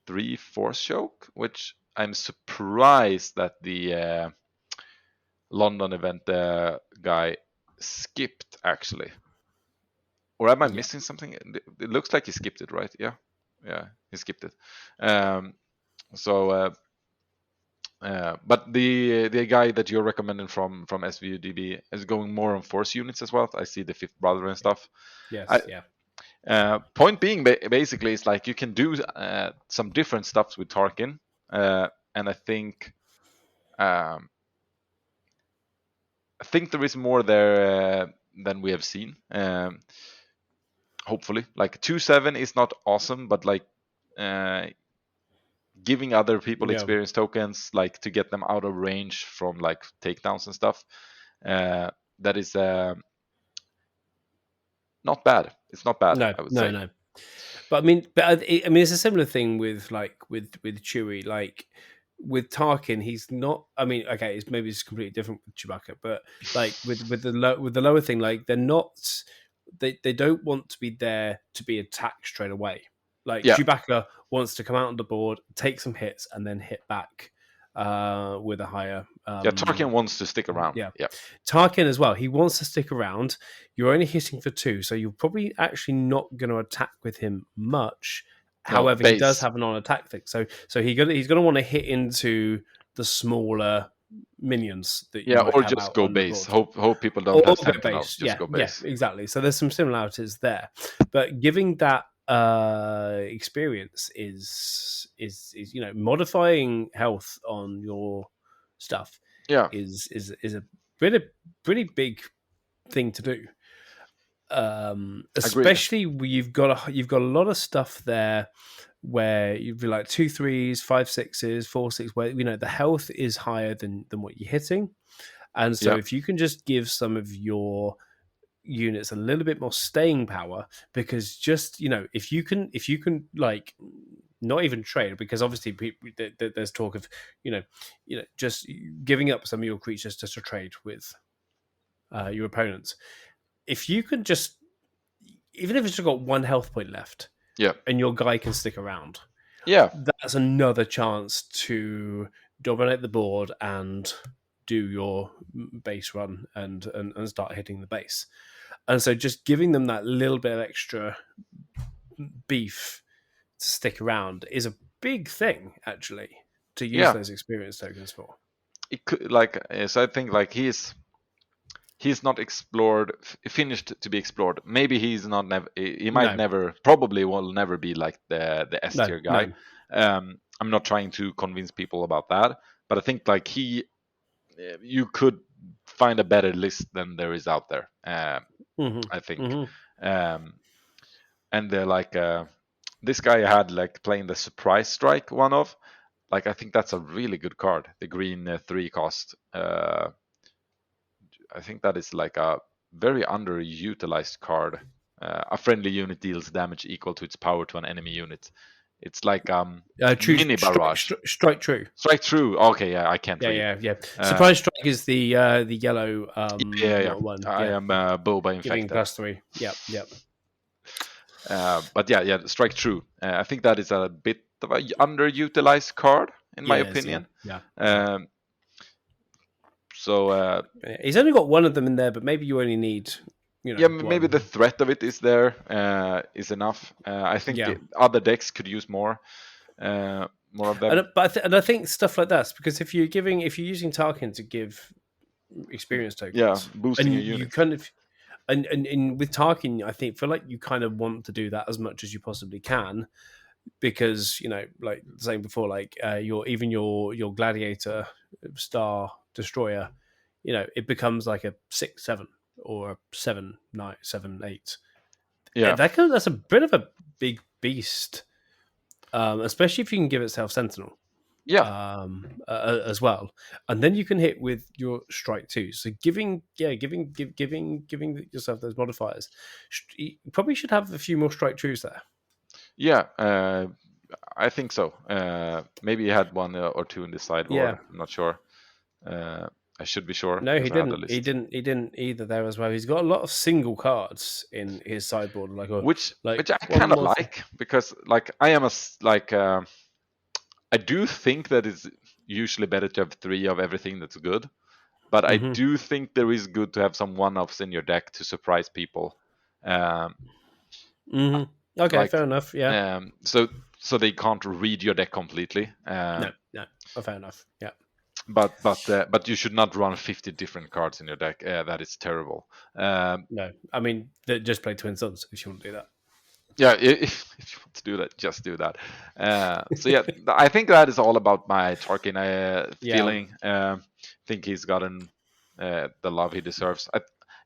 3 force choke, which I'm surprised that the London event guy skipped actually. Or am I missing something? It looks like he skipped it, right? Yeah, he skipped it. But the guy that you're recommending from SVUDB is going more on force units as well. I see the Fifth Brother and stuff. Yes, Point being, basically, is like you can do some different stuff with Tarkin, and I think there is more there than we have seen. Hopefully, like 2/7 is not awesome, but like giving other people experience tokens, like to get them out of range from like takedowns and stuff, that is not bad. It's not bad. No, I would say. no. But I mean, it's a similar thing with Chewie. Like with Tarkin, he's not. I mean, okay, maybe it's completely different with Chewbacca, but like with the lower thing, like they're not. They don't want to be there to be attacked straight away. Like Chewbacca wants to come out on the board, take some hits, and then hit back with a higher. Tarkin wants to stick around. Yeah, Tarkin as well. He wants to stick around. You're only hitting for 2, so you're probably actually not going to attack with him much. However, he does have an on-attack thing, so he's going to want to hit into the smaller minions that you might or have just out go on the base. board. Hope people don't have go sentinels. base. Just go base. Yeah, exactly. So there's some similarities there, but giving that experience is modifying health on your stuff. Is a pretty big thing to do. Especially you've got a lot of stuff there where you'd be like 2 3s, 5 6s, 4 6, where the health is higher than what you're hitting, and so if you can just give some of your units a little bit more staying power, because just if you can like not even trade, because obviously there's talk of just giving up some of your creatures just to trade with your opponents. If you can just, even if it's got 1 health point left, and your guy can stick around, that's another chance to dominate the board and do your base run and start hitting the base. And so just giving them that little bit of extra beef to stick around is a big thing, actually, to use those experience tokens for. It could, so I think he's not explored, finished to be explored. Maybe he's not. He might never, probably will never be like the S tier guy. No. I'm not trying to convince people about that, but I think you could find a better list than there is out there. I think, and they're this guy had playing the surprise strike one of. I think that's a really good card. The green 3 cost. I think that is a very underutilized card. A friendly unit deals damage equal to its power to an enemy unit. It's mini barrage. Strike true. Strike true. Okay, yeah, I can't read. Yeah. Surprise strike is the yellow one. I am Boba Giving infected. +3. Yep. But strike true. I think that is a bit of an underutilized card, in my opinion. Yeah. So he's only got 1 of them in there, but maybe you only need Yeah, maybe the threat of it is there, is enough. I think other decks could use more of them. And I think stuff like that, because if you're using Tarkin to give experience tokens, boosting and your unit. you kind of and with Tarkin, I feel like you kind of want to do that as much as you possibly can, because like saying before, like your Gladiator Star Destroyer, it becomes like a 6/7 or a 7/9, 7/8. Yeah, that's a bit of a big beast, especially if you can give itself Sentinel. Yeah. As well, and then you can hit with your strike too. So giving yourself those modifiers, you probably should have a few more strike twos there. Yeah, I think so. Maybe he had one or two in the sideboard. I'm not sure. I should be sure. No, he because I have the didn't. list. He didn't either there as well. He's got a lot of single cards in his sideboard, which I kind of like, because like I am I do think that it's usually better to have 3 of everything that's good, but I do think there is good to have some one-offs in your deck to surprise people. Okay, fair enough. Yeah. So they can't read your deck completely. No, fair enough. Yeah. But you should not run 50 different cards in your deck. That is terrible. No, I mean, just play Twin Suns if you want to do that. Yeah, if you want to do that, just do that. So yeah, I think that is all about my Tarkin feeling. I think he's gotten the love he deserves.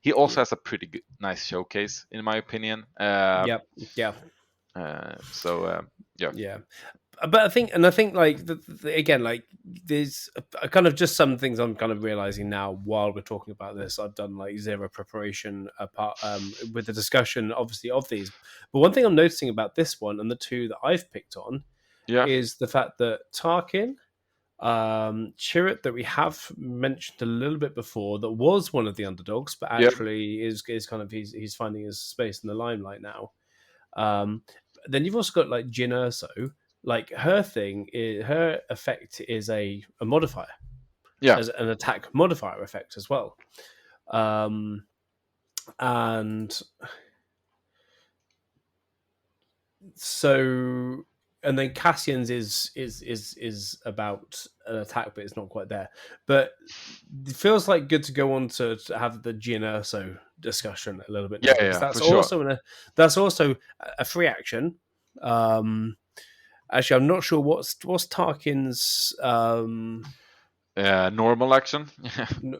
He also has a pretty nice showcase, in my opinion. Yeah. Yeah. But I think like again, like there's a kind of just some things I'm kind of realizing now while we're talking about this. I've done like zero preparation apart with the discussion, obviously, of these. But one thing I'm noticing about this one and the two that I've picked on is the fact that Tarkin, Chirrut, that we have mentioned a little bit before, that was one of the underdogs, but actually is kind of he's finding his space in the limelight now. Then you've also got like Jyn Erso. Like her effect is a modifier, as an attack modifier effect as well, and so, and then Cassian's is about an attack, but it's not quite there. But it feels like good to go on to have the Jyn Erso discussion a little bit now, because that's also that's also a free action. Actually, I'm not sure what's Tarkin's normal action.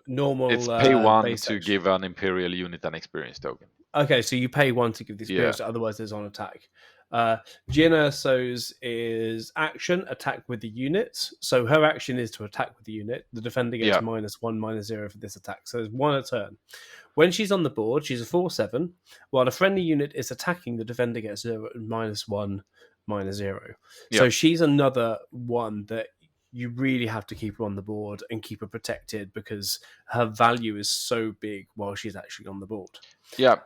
Normal. It's pay 1 to give an Imperial unit an experience token. Okay, so you pay 1 to give the experience. Otherwise, there's on attack. Jyn Erso's is action, attack with the unit. So her action is to attack with the unit. The defender gets -1, -0 for this attack. So there's 1 a turn. When she's on the board, she's a 4/7. While a friendly unit is attacking, the defender gets -1, -0. So she's another one that you really have to keep her on the board and keep her protected, because her value is so big while she's actually on the board. Yeah.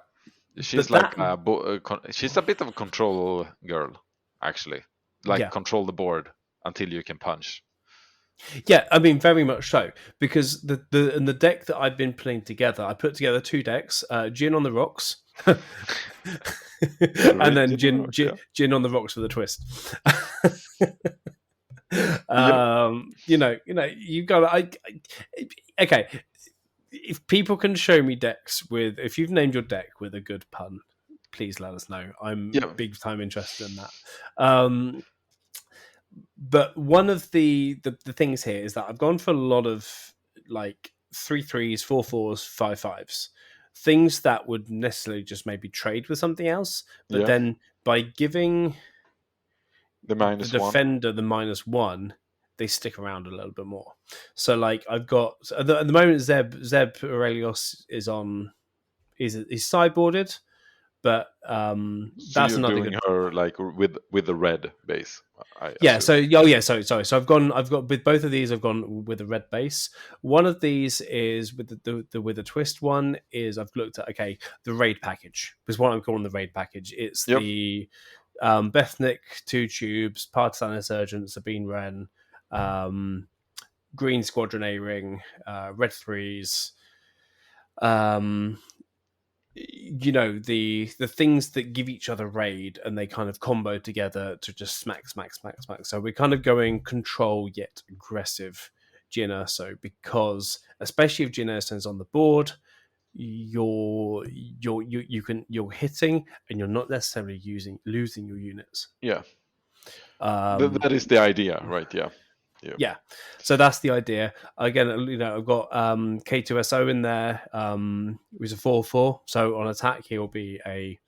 She's she's a bit of a control girl, actually. Control the board until you can punch. Yeah, I mean, very much so, because the deck that I've been putting together, I put together 2 decks: Jyn on the rocks, and then Jyn on the rocks with a twist. You got okay. If people can show me decks if you've named your deck with a good pun, please let us know. I'm big time interested in that. But one of the things here is that I've gone for a lot of like 3/3s, 4/4s, 5/5s, things that would necessarily just maybe trade with something else. But then by giving the defender the -1, they stick around a little bit more. So like I've got at the moment Zeb Aurelius is on, he's sideboarded, but that's you're another doing good her like with the red base. Sorry. So I've got with both of these, I've gone with a red base. One of these is with the twist one is I've looked at the raid package, is what I'm calling the raid package. It's the Bethnic 2 tubes, Partisan Insurgent, Sabine Wren, Green Squadron A-Ring, Red 3s, you know, the things that give each other raid and they kind of combo together to just smack. So we're kind of going control yet aggressive Jyn Erso, because especially if Jyn Erso is on the board, you're hitting and you're not necessarily losing your units. Yeah. That is the idea, right? Yeah. Yeah, so that's the idea. Again, you know, I've got K2SO in there. Who's a 4/4, so on attack he'll be a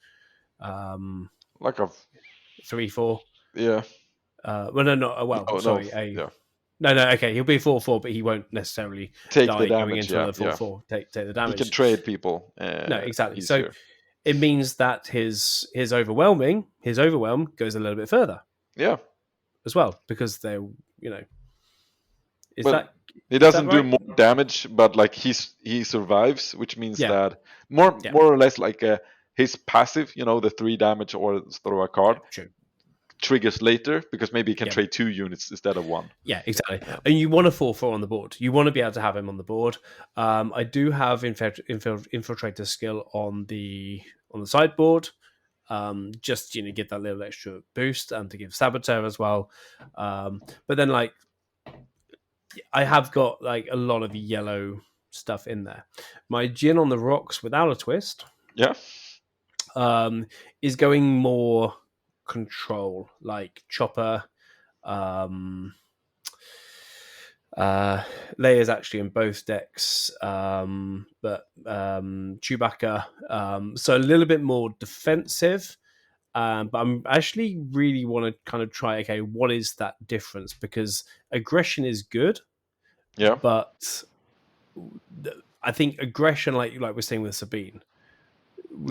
like a 3/4. Yeah. Well, no, well, No, sorry, yeah. No, okay, he'll be a 4/4, but he won't necessarily Take die the going damage. into Yeah, another 4/4. Take the He damage. can trade people. No, exactly. Easier. So it means that his overwhelm goes a little bit further. Yeah. As well, because they, you know, he doesn't right? do more damage, but like he survives, which means that more or less like his passive, you know, the 3 damage or throw a card, triggers later, because maybe he can trade 2 units instead of 1. Yeah, exactly. And you want a 4/4 on the board. You want to be able to have him on the board. I do have infiltrator skill on the sideboard. Just, you know, get that little extra boost and to give saboteur as well. But then, like, I have got like a lot of yellow stuff in there. My Jyn on the rocks without a twist, is going more control, like Chopper. Leia's actually in both decks, but Chewbacca, so a little bit more defensive. But I'm actually really want to kind of try, okay, what is that difference? Because aggression is good, but I think aggression, like we're saying with Sabine,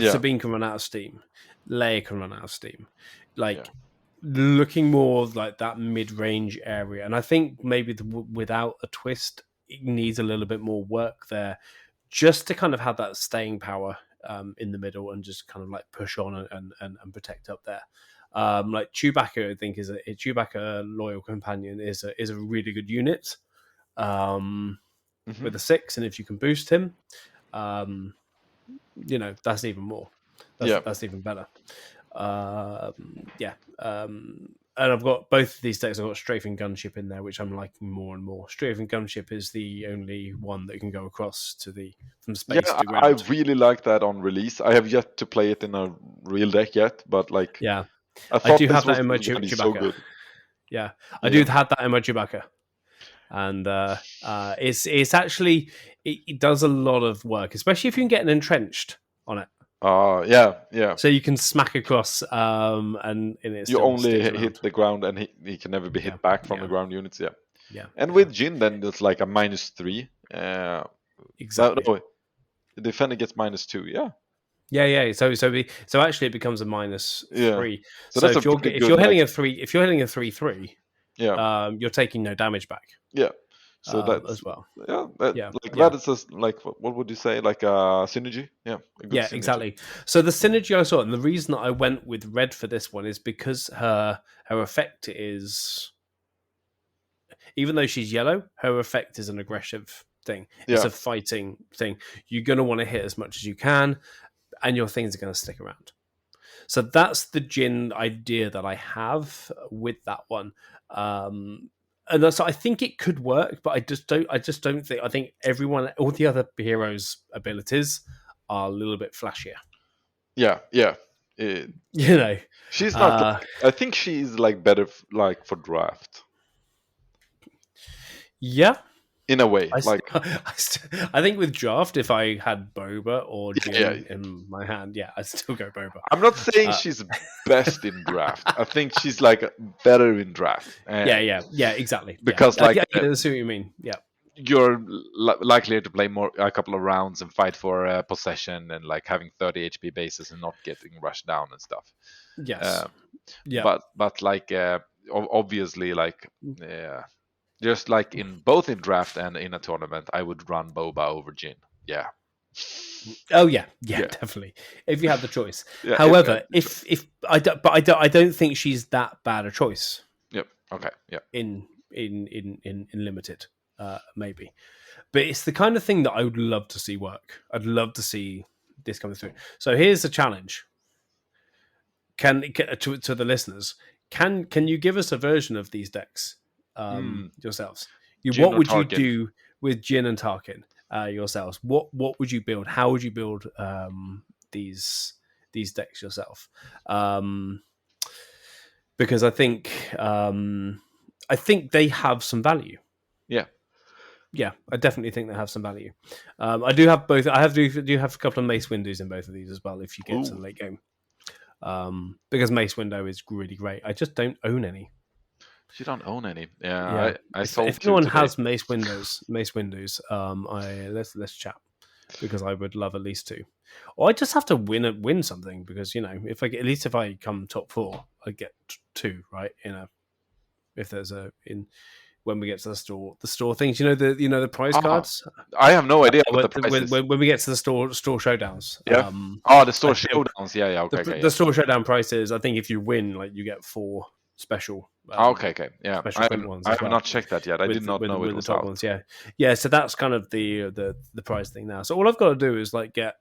Sabine can run out of steam, Leia can run out of steam, like looking more like that mid-range area. And I think maybe without a twist, it needs a little bit more work there, just to kind of have that staying power in the middle and just kind of like push on and protect up there. Like Chewbacca, I think is a Chewbacca loyal companion is a really good unit with a 6, and if you can boost him, you know, that's even more. That's even better. And I've got both of these decks. I've got Strafing Gunship in there, which I'm liking more and more. Strafing Gunship is the only one that can go across from space to ground. I really like that on release. I have yet to play it in a real deck yet, but like, I do have that in my Chewbacca. So good. Yeah, I do have that in my Chewbacca, and it's actually it does a lot of work, especially if you can get an entrenched on it. So you can smack across, and it you only hit the ground, and he can never be hit back from the ground units. And with Jyn, then it's like a -3. Exactly. No, the defender gets -2. So actually, it becomes a -3. So if you're hitting a 3/3, you're taking no damage back. So that's as well. That is just like, what would you say, like a synergy? Synergy. Exactly. So the synergy I saw, and the reason that I went with red for this one is because her effect is, even though she's yellow, her effect is an aggressive thing. It's a fighting thing. You're going to want to hit as much as you can, and your things are going to stick around. So that's the Jyn idea that I have with that one. And so I think it could work, but I just don't think. I think all the other heroes' abilities are a little bit flashier. You know, she's not. I think she's like better, like for draft. Yeah, in a way. I think with draft, if I had Boba or Jyn in my hand, I'd still go Boba. I'm not saying she's best in draft. I think she's like better in draft. Exactly. Because I see what you mean. Yeah, you're likely to play a couple of rounds and fight for possession and like having 30 HP bases and not getting rushed down and stuff. Yes. But like obviously like just like in both in draft and in a tournament, I would run Boba over Jyn. Yeah. Oh yeah, definitely. If you have the choice. However, if I don't think she's that bad a choice. Yep. Okay. Yeah. In limited, maybe, but it's the kind of thing that I would love to see work. I'd love to see this coming through. So here's the challenge. To the listeners, can you give us a version of these decks yourselves? Jyn What or would you Tarkin? do with Jyn and Tarkin yourselves? What would you build? How would you build these decks yourself? Because I think they have some value. Yeah, I definitely think they have some value. I do have both. Do have a couple of Mace Windows in both of these as well. If you get to the late game, because Mace Window is really great. I just don't own any. You don't own any. Yeah. I sold if two anyone today. has Mace Windows, let's chat, because I would love at least two. Or I just have to win something, because if I come top 4, I get 2, right? If there's when we get to the store things, the prize cards. I have no idea what the price is. When we get to the store showdowns. Yeah. The store showdowns. Yeah. Okay. The store showdown prices. I think if you win, you get 4 special. Okay. Yeah. Special print ones. I have not checked that yet. I did not know it was out. Ones, yeah. So that's kind of the prize thing now. So all I've got to do is get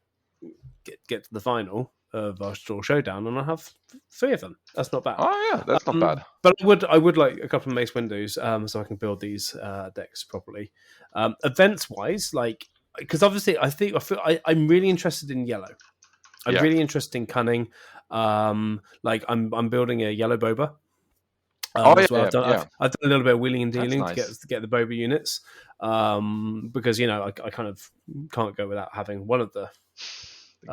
to the final of our store showdown, and I have 3 of them. That's not bad. Oh yeah, that's not bad. But I would like a couple of Mace Windows, so I can build these decks properly. Events wise, because obviously I'm really interested in yellow. I'm really interested in cunning. I'm building a yellow Boba. As well. I've done a little bit of wheeling and dealing to get the Boba units, because I kind of can't go without having one of the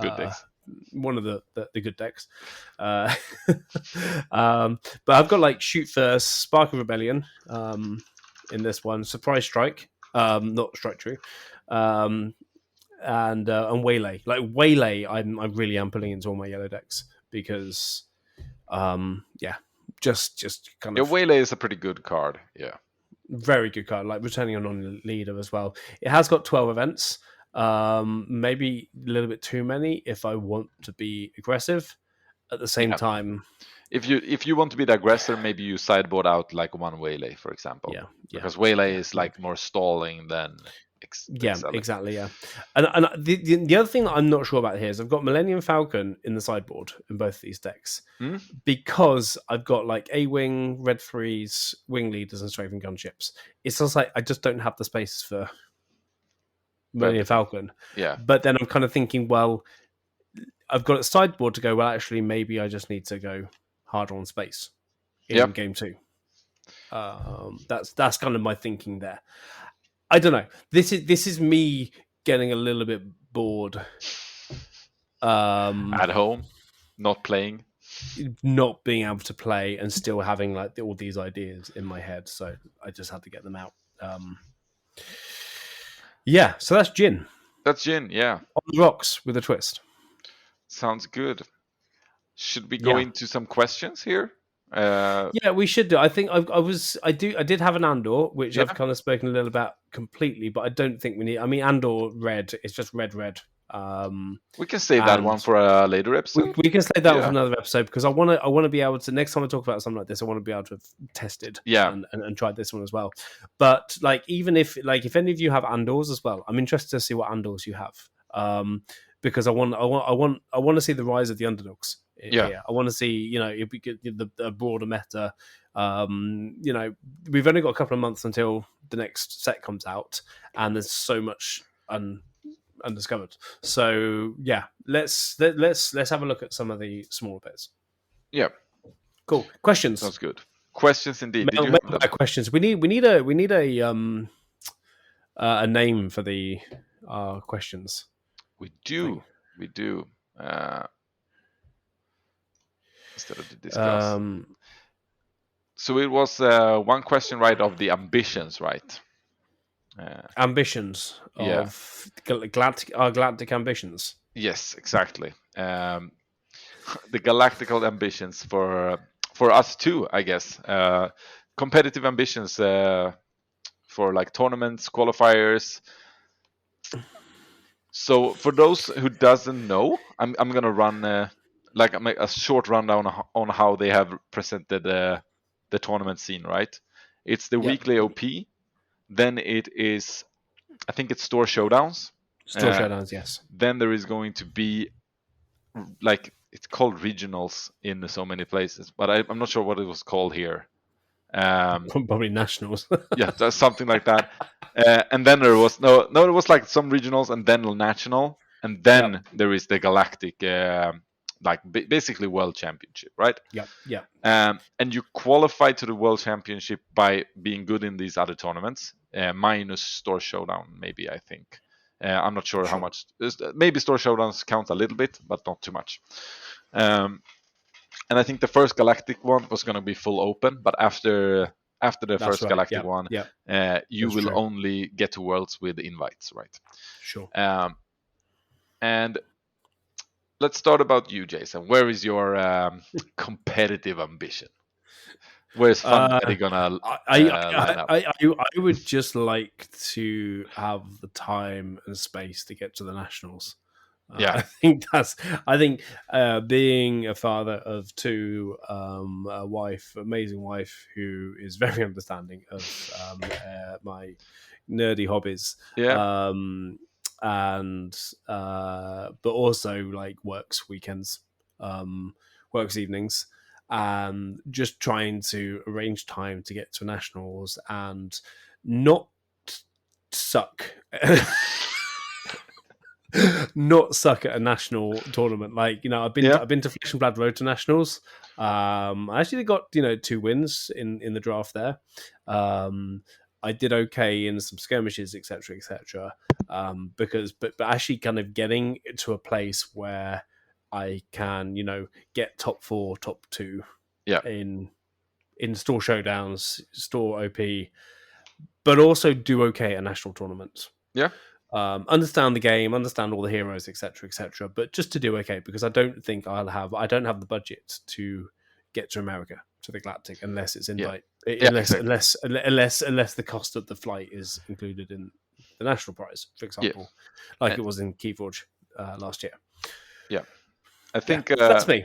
good decks. One of the good decks. But I've got Shoot First, Spark of Rebellion in this one, Surprise Strike, not Strike True, and Waylay. Waylay, I really am putting into all my yellow decks, because just kind of... Waylay is a pretty good card, yeah. Very good card, returning on non-leader as well. It has got 12 events, maybe a little bit too many if I want to be aggressive. At the same time, if you want to be the aggressor, maybe you sideboard out one Waylay, for example. Yeah. Because Waylay is more stalling than... exactly. Yeah, and the other thing that I'm not sure about here is I've got Millennium Falcon in the sideboard in both of these decks, because I've got A-wing, red 3s, wing leaders, and strafing gunships. It's just I just don't have the space for Millennium Falcon. Yeah, but then I'm kind of thinking, well, I've got a sideboard to go. Well, actually, maybe I just need to go harder on space in game 2. That's kind of my thinking there. I don't know. This is me getting a little bit bored. At home, not playing, not being able to play, and still having all these ideas in my head. So I just had to get them out. So that's Jyn. That's Jyn. Yeah, on the rocks with a twist. Sounds good. Should we go into some questions here? We should do. I think I did have an Andor, which I've kind of spoken a little about completely, but I don't think we need. I mean, Andor red. It's just red. We can save that one for a later episode. We can save that one for another episode, because I want to be able to, next time I talk about something like this, I want to be able to have tested and tried this one as well. But even if any of you have Andors as well, I'm interested to see what Andors you have, because I want to see the rise of the underdogs. Yeah, I want to see the broader meta. We've only got a couple of months until the next set comes out, and there's so much undiscovered. So let's have a look at some of the smaller bits. Yeah, cool. Questions. Sounds good. Questions indeed. Did you have questions? We need a name for the questions. We do. Instead of the discuss. So it was one question, right, of the ambitions, right? Ambitions of galactic ambitions. Yes, exactly. The galactical ambitions for us too, I guess. Competitive ambitions for tournaments, qualifiers. So for those who doesn't know, I'm gonna run a short rundown on how they have presented the tournament scene, right? It's the weekly OP, then it is, I think it's store showdowns, Store showdowns, yes. Then there is going to be like it's called regionals in so many places, but I'm not sure what it was called here. Probably nationals. Yeah, that's something like that. And then there was no, it was like some regionals and then national, and then Yep. there is the galactic, like basically world championship, right? Yep. And you qualify to the world championship by being good in these other tournaments, minus store showdown, maybe I think. I'm not sure how much. Maybe store showdowns count a little bit, but not too much. And I think the first galactic one was going to be full open, but after the That's first right. galactic one, you That's will true. only get to worlds with invites, right? Sure. And let's start about you, Jason. Where is your competitive ambition? Where's Fun Daddy gonna line up? I would just like to have the time and space to get to the nationals. Yeah. I think being a father of two, a wife, amazing wife who is very understanding of my nerdy hobbies. Yeah. And but also like works weekends, works evenings, and just trying to arrange time to get to nationals and not suck. Not suck at a national tournament. Like, I've been to Flesh and Blood Road to nationals. I actually got 2 wins in the draft there. I did okay in some skirmishes, etc., etc. Because but actually kind of getting to a place where I can get top 4, top 2 in store showdowns, store OP, but also do okay at national tournaments. Yeah. Understand the game, understand all the heroes, etc., etc. But just to do okay, because I don't think I don't have the budget to get to America, to the Galactic, unless it's invite, unless the cost of the flight is included in the national prize, for example, like it was in Keyforge last year. Yeah, I think that's me.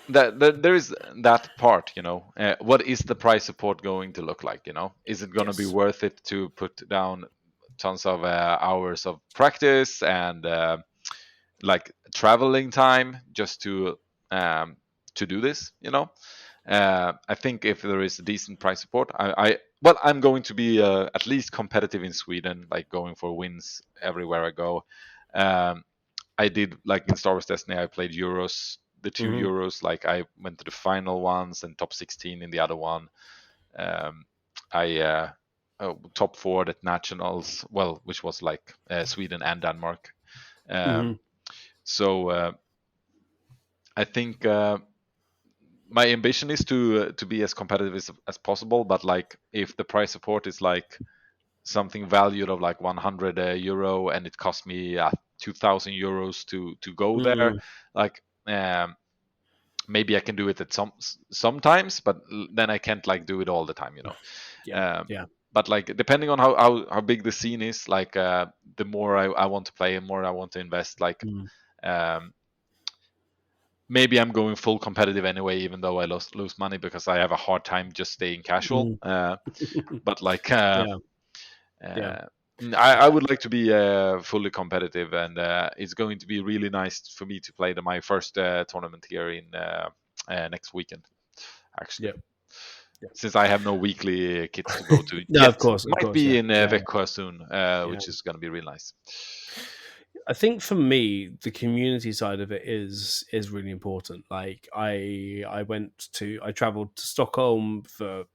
That there is that part. What is the prize support going to look like? Is it going to be worth it to put down tons of hours of practice and like traveling time just to do this? I think if there is a decent price support, I'm going to be at least competitive in Sweden, like going for wins everywhere I go. I did, like in Star Wars Destiny, I played Euros, the 2 Euros. Like I went to the final ones and top 16 in the other one. I top 4 at nationals, which was like Sweden and Denmark. So I think my ambition is to be as competitive as possible. But like if the price support is like something valued of like 100 euro and it cost me 2,000 euros to go there, like maybe I can do it at sometimes, but then I can't like do it all the time. But like depending on how big the scene is, like the more I want to play and more I want to invest, like maybe I'm going full competitive anyway, even though I lose money because I have a hard time just staying casual. But like I would like to be fully competitive, and it's going to be really nice for me to play my first tournament here in next weekend, actually. Since I have no weekly kits to go to yet. Of course, might be in Växjö soon, which is going to be really nice. I think for me, the community side of it is really important. Like I traveled to Stockholm for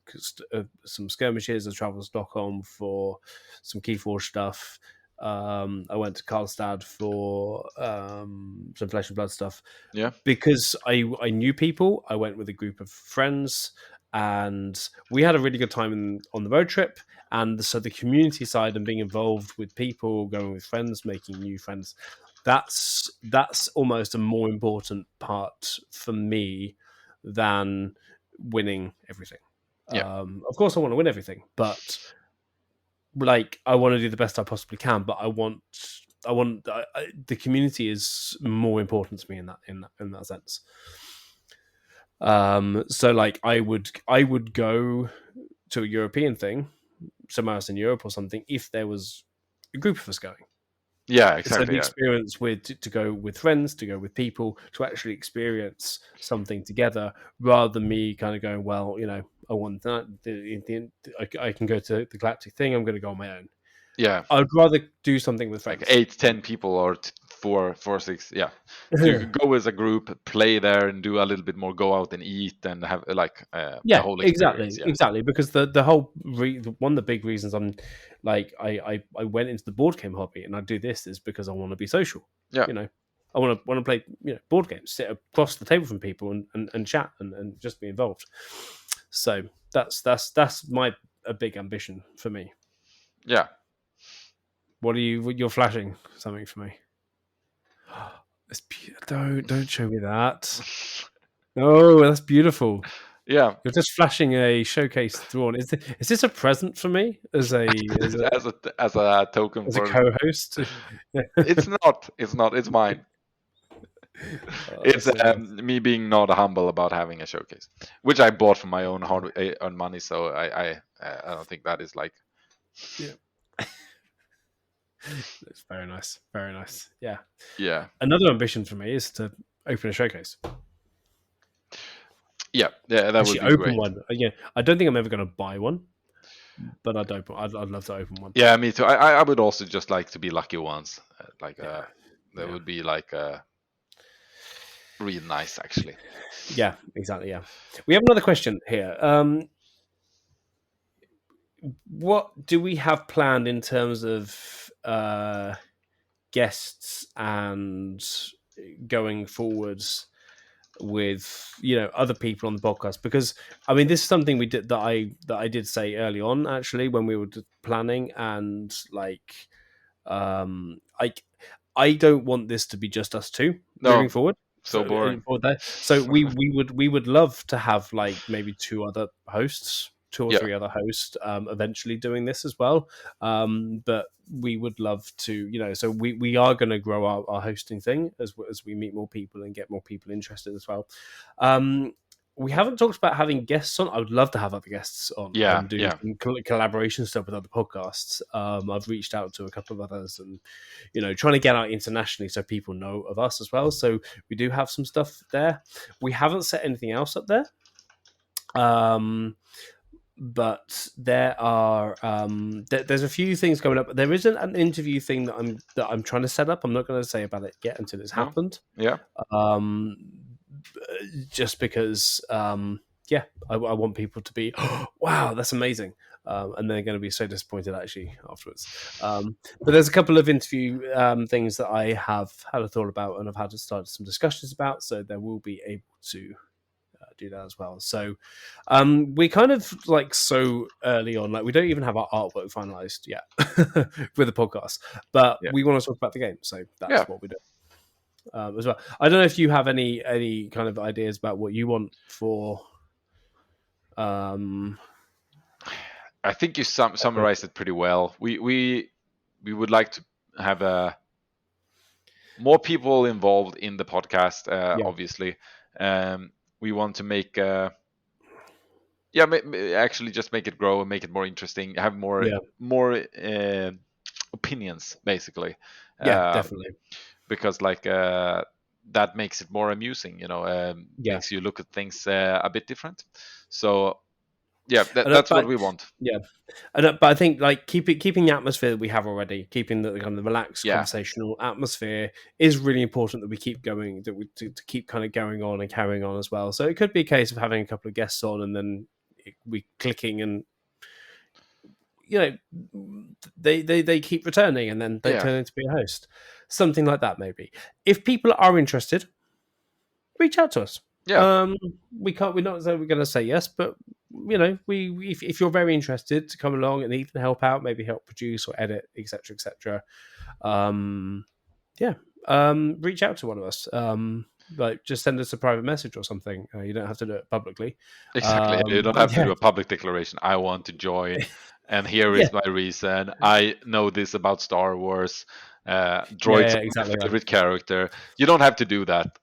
some skirmishes. I traveled to Stockholm for some Keyforge stuff. I went to Karlstad for some Flesh and Blood stuff. Yeah, because I knew people. I went with a group of friends, and we had a really good time on the road trip. And so the community side and being involved with people, going with friends, making new friends, that's almost a more important part for me than winning everything. Of course I want to win everything, but like I want to do the best I possibly can, but I want the community is more important to me in that sense. So like I would go to a European thing somewhere else in Europe or something if there was a group of us going. Yeah, So exactly. the Yeah, experience with to go with friends, to go with people, to actually experience something together, rather than me kind of going, well, I want that. I can go to the galactic thing. I'm going to go on my own. yeah. I'd rather do something with Like friends. 8, 10 people, or four, 6. Yeah, go as a group, play there, and do a little bit more. Go out and eat, and have the Yeah, whole experience. exactly, Yeah, exactly. Because the whole one of the big reasons I'm like I went into the board game hobby and I do this is because I want to be social. yeah, You know, I want to play board games, sit across the table from people and chat and just be involved. So that's my a big ambition for me. yeah. What are you? You're flashing something for me. Don't show me that. Oh, that's beautiful. Yeah, You're just flashing a showcase drawn. Is this a present for me as a as a token as a for. co-host? It's not. It's not. It's mine. It's So nice. me being not humble about having a showcase, which I bought from my own hard earned money. So I don't think that is like. Yeah, it's very nice, very nice. Yeah. Yeah, Another ambition for me is to open a showcase. yeah, yeah. That would Actually, be open great. one. Yeah, I don't think I'm ever going to buy one, but I'd love to open one. Yeah, me too. I would also just like to be lucky once. Yeah, That yeah, would be like really nice, actually. yeah. Exactly. Yeah. We have another question here. What do we have planned in terms of guests and going forwards with other people on the podcast? Because I mean, this is something we did that I did say early on, actually, when we were planning, and like I don't want this to be just us two moving No, forward. so boring. So we would love to have like maybe two or Yeah, three other hosts eventually doing this as well. But we would love to, so we are going to grow our hosting thing as we meet more people and get more people interested as well. We haven't talked about having guests on. I would love to have other guests on yeah, and do yeah, some collaboration stuff with other podcasts. I've reached out to a couple of others and, trying to get out internationally so people know of us as well. So we do have some stuff there. We haven't set anything else up there. But there are there's a few things coming up. There isn't an interview thing that I'm trying to set up. I'm not going to say about it yet until it's no, happened. yeah, Um, just because, yeah, I want people to be, oh, wow, that's amazing. And they're going to be so disappointed actually afterwards. But there's a couple of interview things that I have had a thought about and I've had to start some discussions about. So there will be able to do that as well. So we're kind of like so early on, like we don't even have our artwork finalized yet with the podcast, but yeah, we want to talk about the game. So yeah. that's what we do. As well. I don't know if you have any kind of ideas about what you want for. I think you summarized it pretty well. We would like to have more people involved in the podcast. Yeah, Obviously, we want to make actually just make it grow and make it more interesting. Have yeah, more opinions, basically. yeah, Um, definitely. because that makes it more amusing, Yeah, makes you look at things a bit different. So yeah, that's what but we want. yeah, but I think like keeping the atmosphere that we have already, keeping the kind of relaxed Yeah, conversational atmosphere is really important. That we keep going, that we to keep kind of going on and carrying on as well. So it could be a case of having a couple of guests on and then we clicking and they keep returning and then they yeah, turn into be a host, something like that. Maybe if people are interested, reach out to us. yeah, We're not saying we're going to say yes, but if you're very interested to come along and even help out, maybe help produce or edit, etc., etc. Yeah, reach out to one of us. Like just send us a private message or something. You don't have to do it publicly. exactly. You don't have to Yeah, do a public declaration. I want to join, and here yeah, is my reason. I know this about Star Wars. Droids yeah, are my exactly. Yeah. favorite character. You don't have to do that.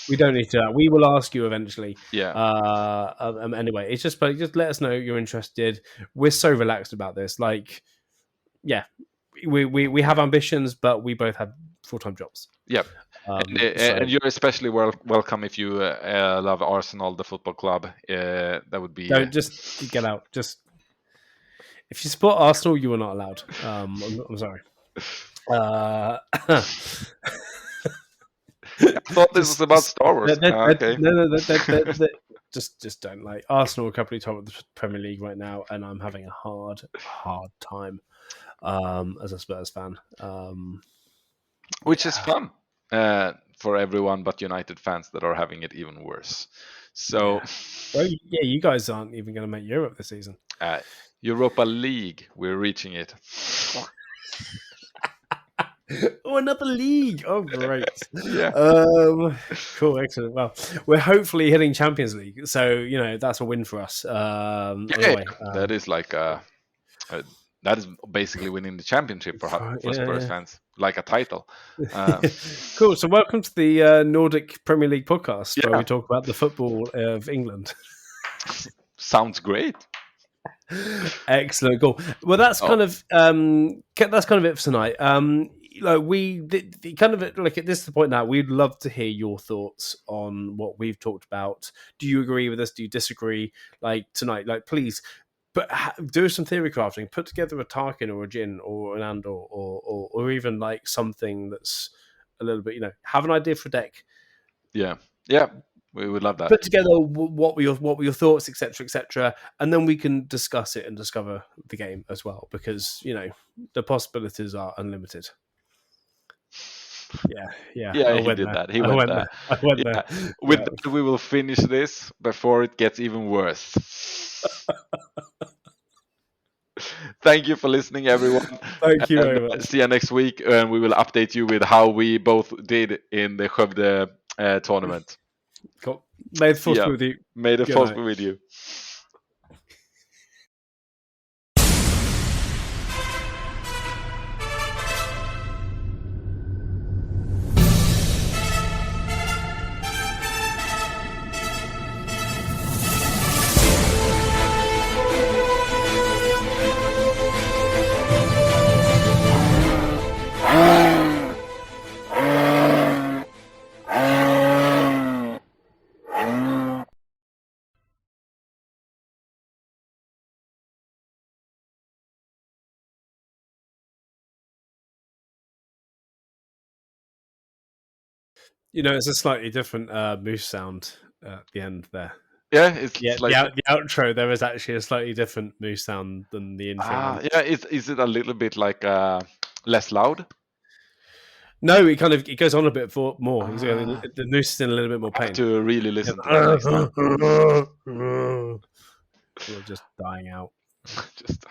We don't need to. We will ask you eventually. Yeah, Anyway, it's just let us know you're interested. We're so relaxed about this. Like, yeah, we have ambitions, but we both have full-time jobs. Yeah. And you're especially welcome if you love Arsenal, the football club. That would be. Don't just get out. Just if you support Arsenal, you are not allowed. I'm sorry. I thought this was about Star Wars. Okay. No. Just don't. Like, Arsenal are currently top of the Premier League right now, and I'm having a hard time as a Spurs fan. Which is fun for everyone but United fans that are having it even worse. So, well, yeah, you guys aren't even going to make Europe this season. Europa League, we're reaching it. Oh, another league! Oh, great. Yeah. Cool, excellent. Well, we're hopefully hitting Champions League, so that's a win for us. Anyway, that is like that is basically winning the championship for Spurs fans, like a title. Cool. So, welcome to the Nordic Premier League podcast, where we talk about the football of England. Sounds great. Excellent. Cool. Well, that's kind of it for tonight. We kind of like at this point now, we'd love to hear your thoughts on what we've talked about. Do you agree with us? Do you disagree? Like tonight, please. But do some theory crafting. Put together a Tarkin or a Jyn or an Andor or even like something that's a little bit, have an idea for a deck. Yeah, we would love that. Put together what were your thoughts, etc., and then we can discuss it and discover the game as well, because the possibilities are unlimited. Yeah. Yeah, he did that. He went there. I went there. With that, we will finish this before it gets even worse. Thank you for listening, everyone. Thank you very much. See you next week, and we will update you with how we both did in the Skövde tournament. Cool. May the force be with you. May the force be with you. It's a slightly different moose sound at the end there. Yeah, it's like the outro. There is actually a slightly different moose sound than the intro. Yeah, is it a little bit like less loud? No, it goes on a bit more. The moose is in a little bit more pain. I have to really listen to that next time. We're just dying out. Just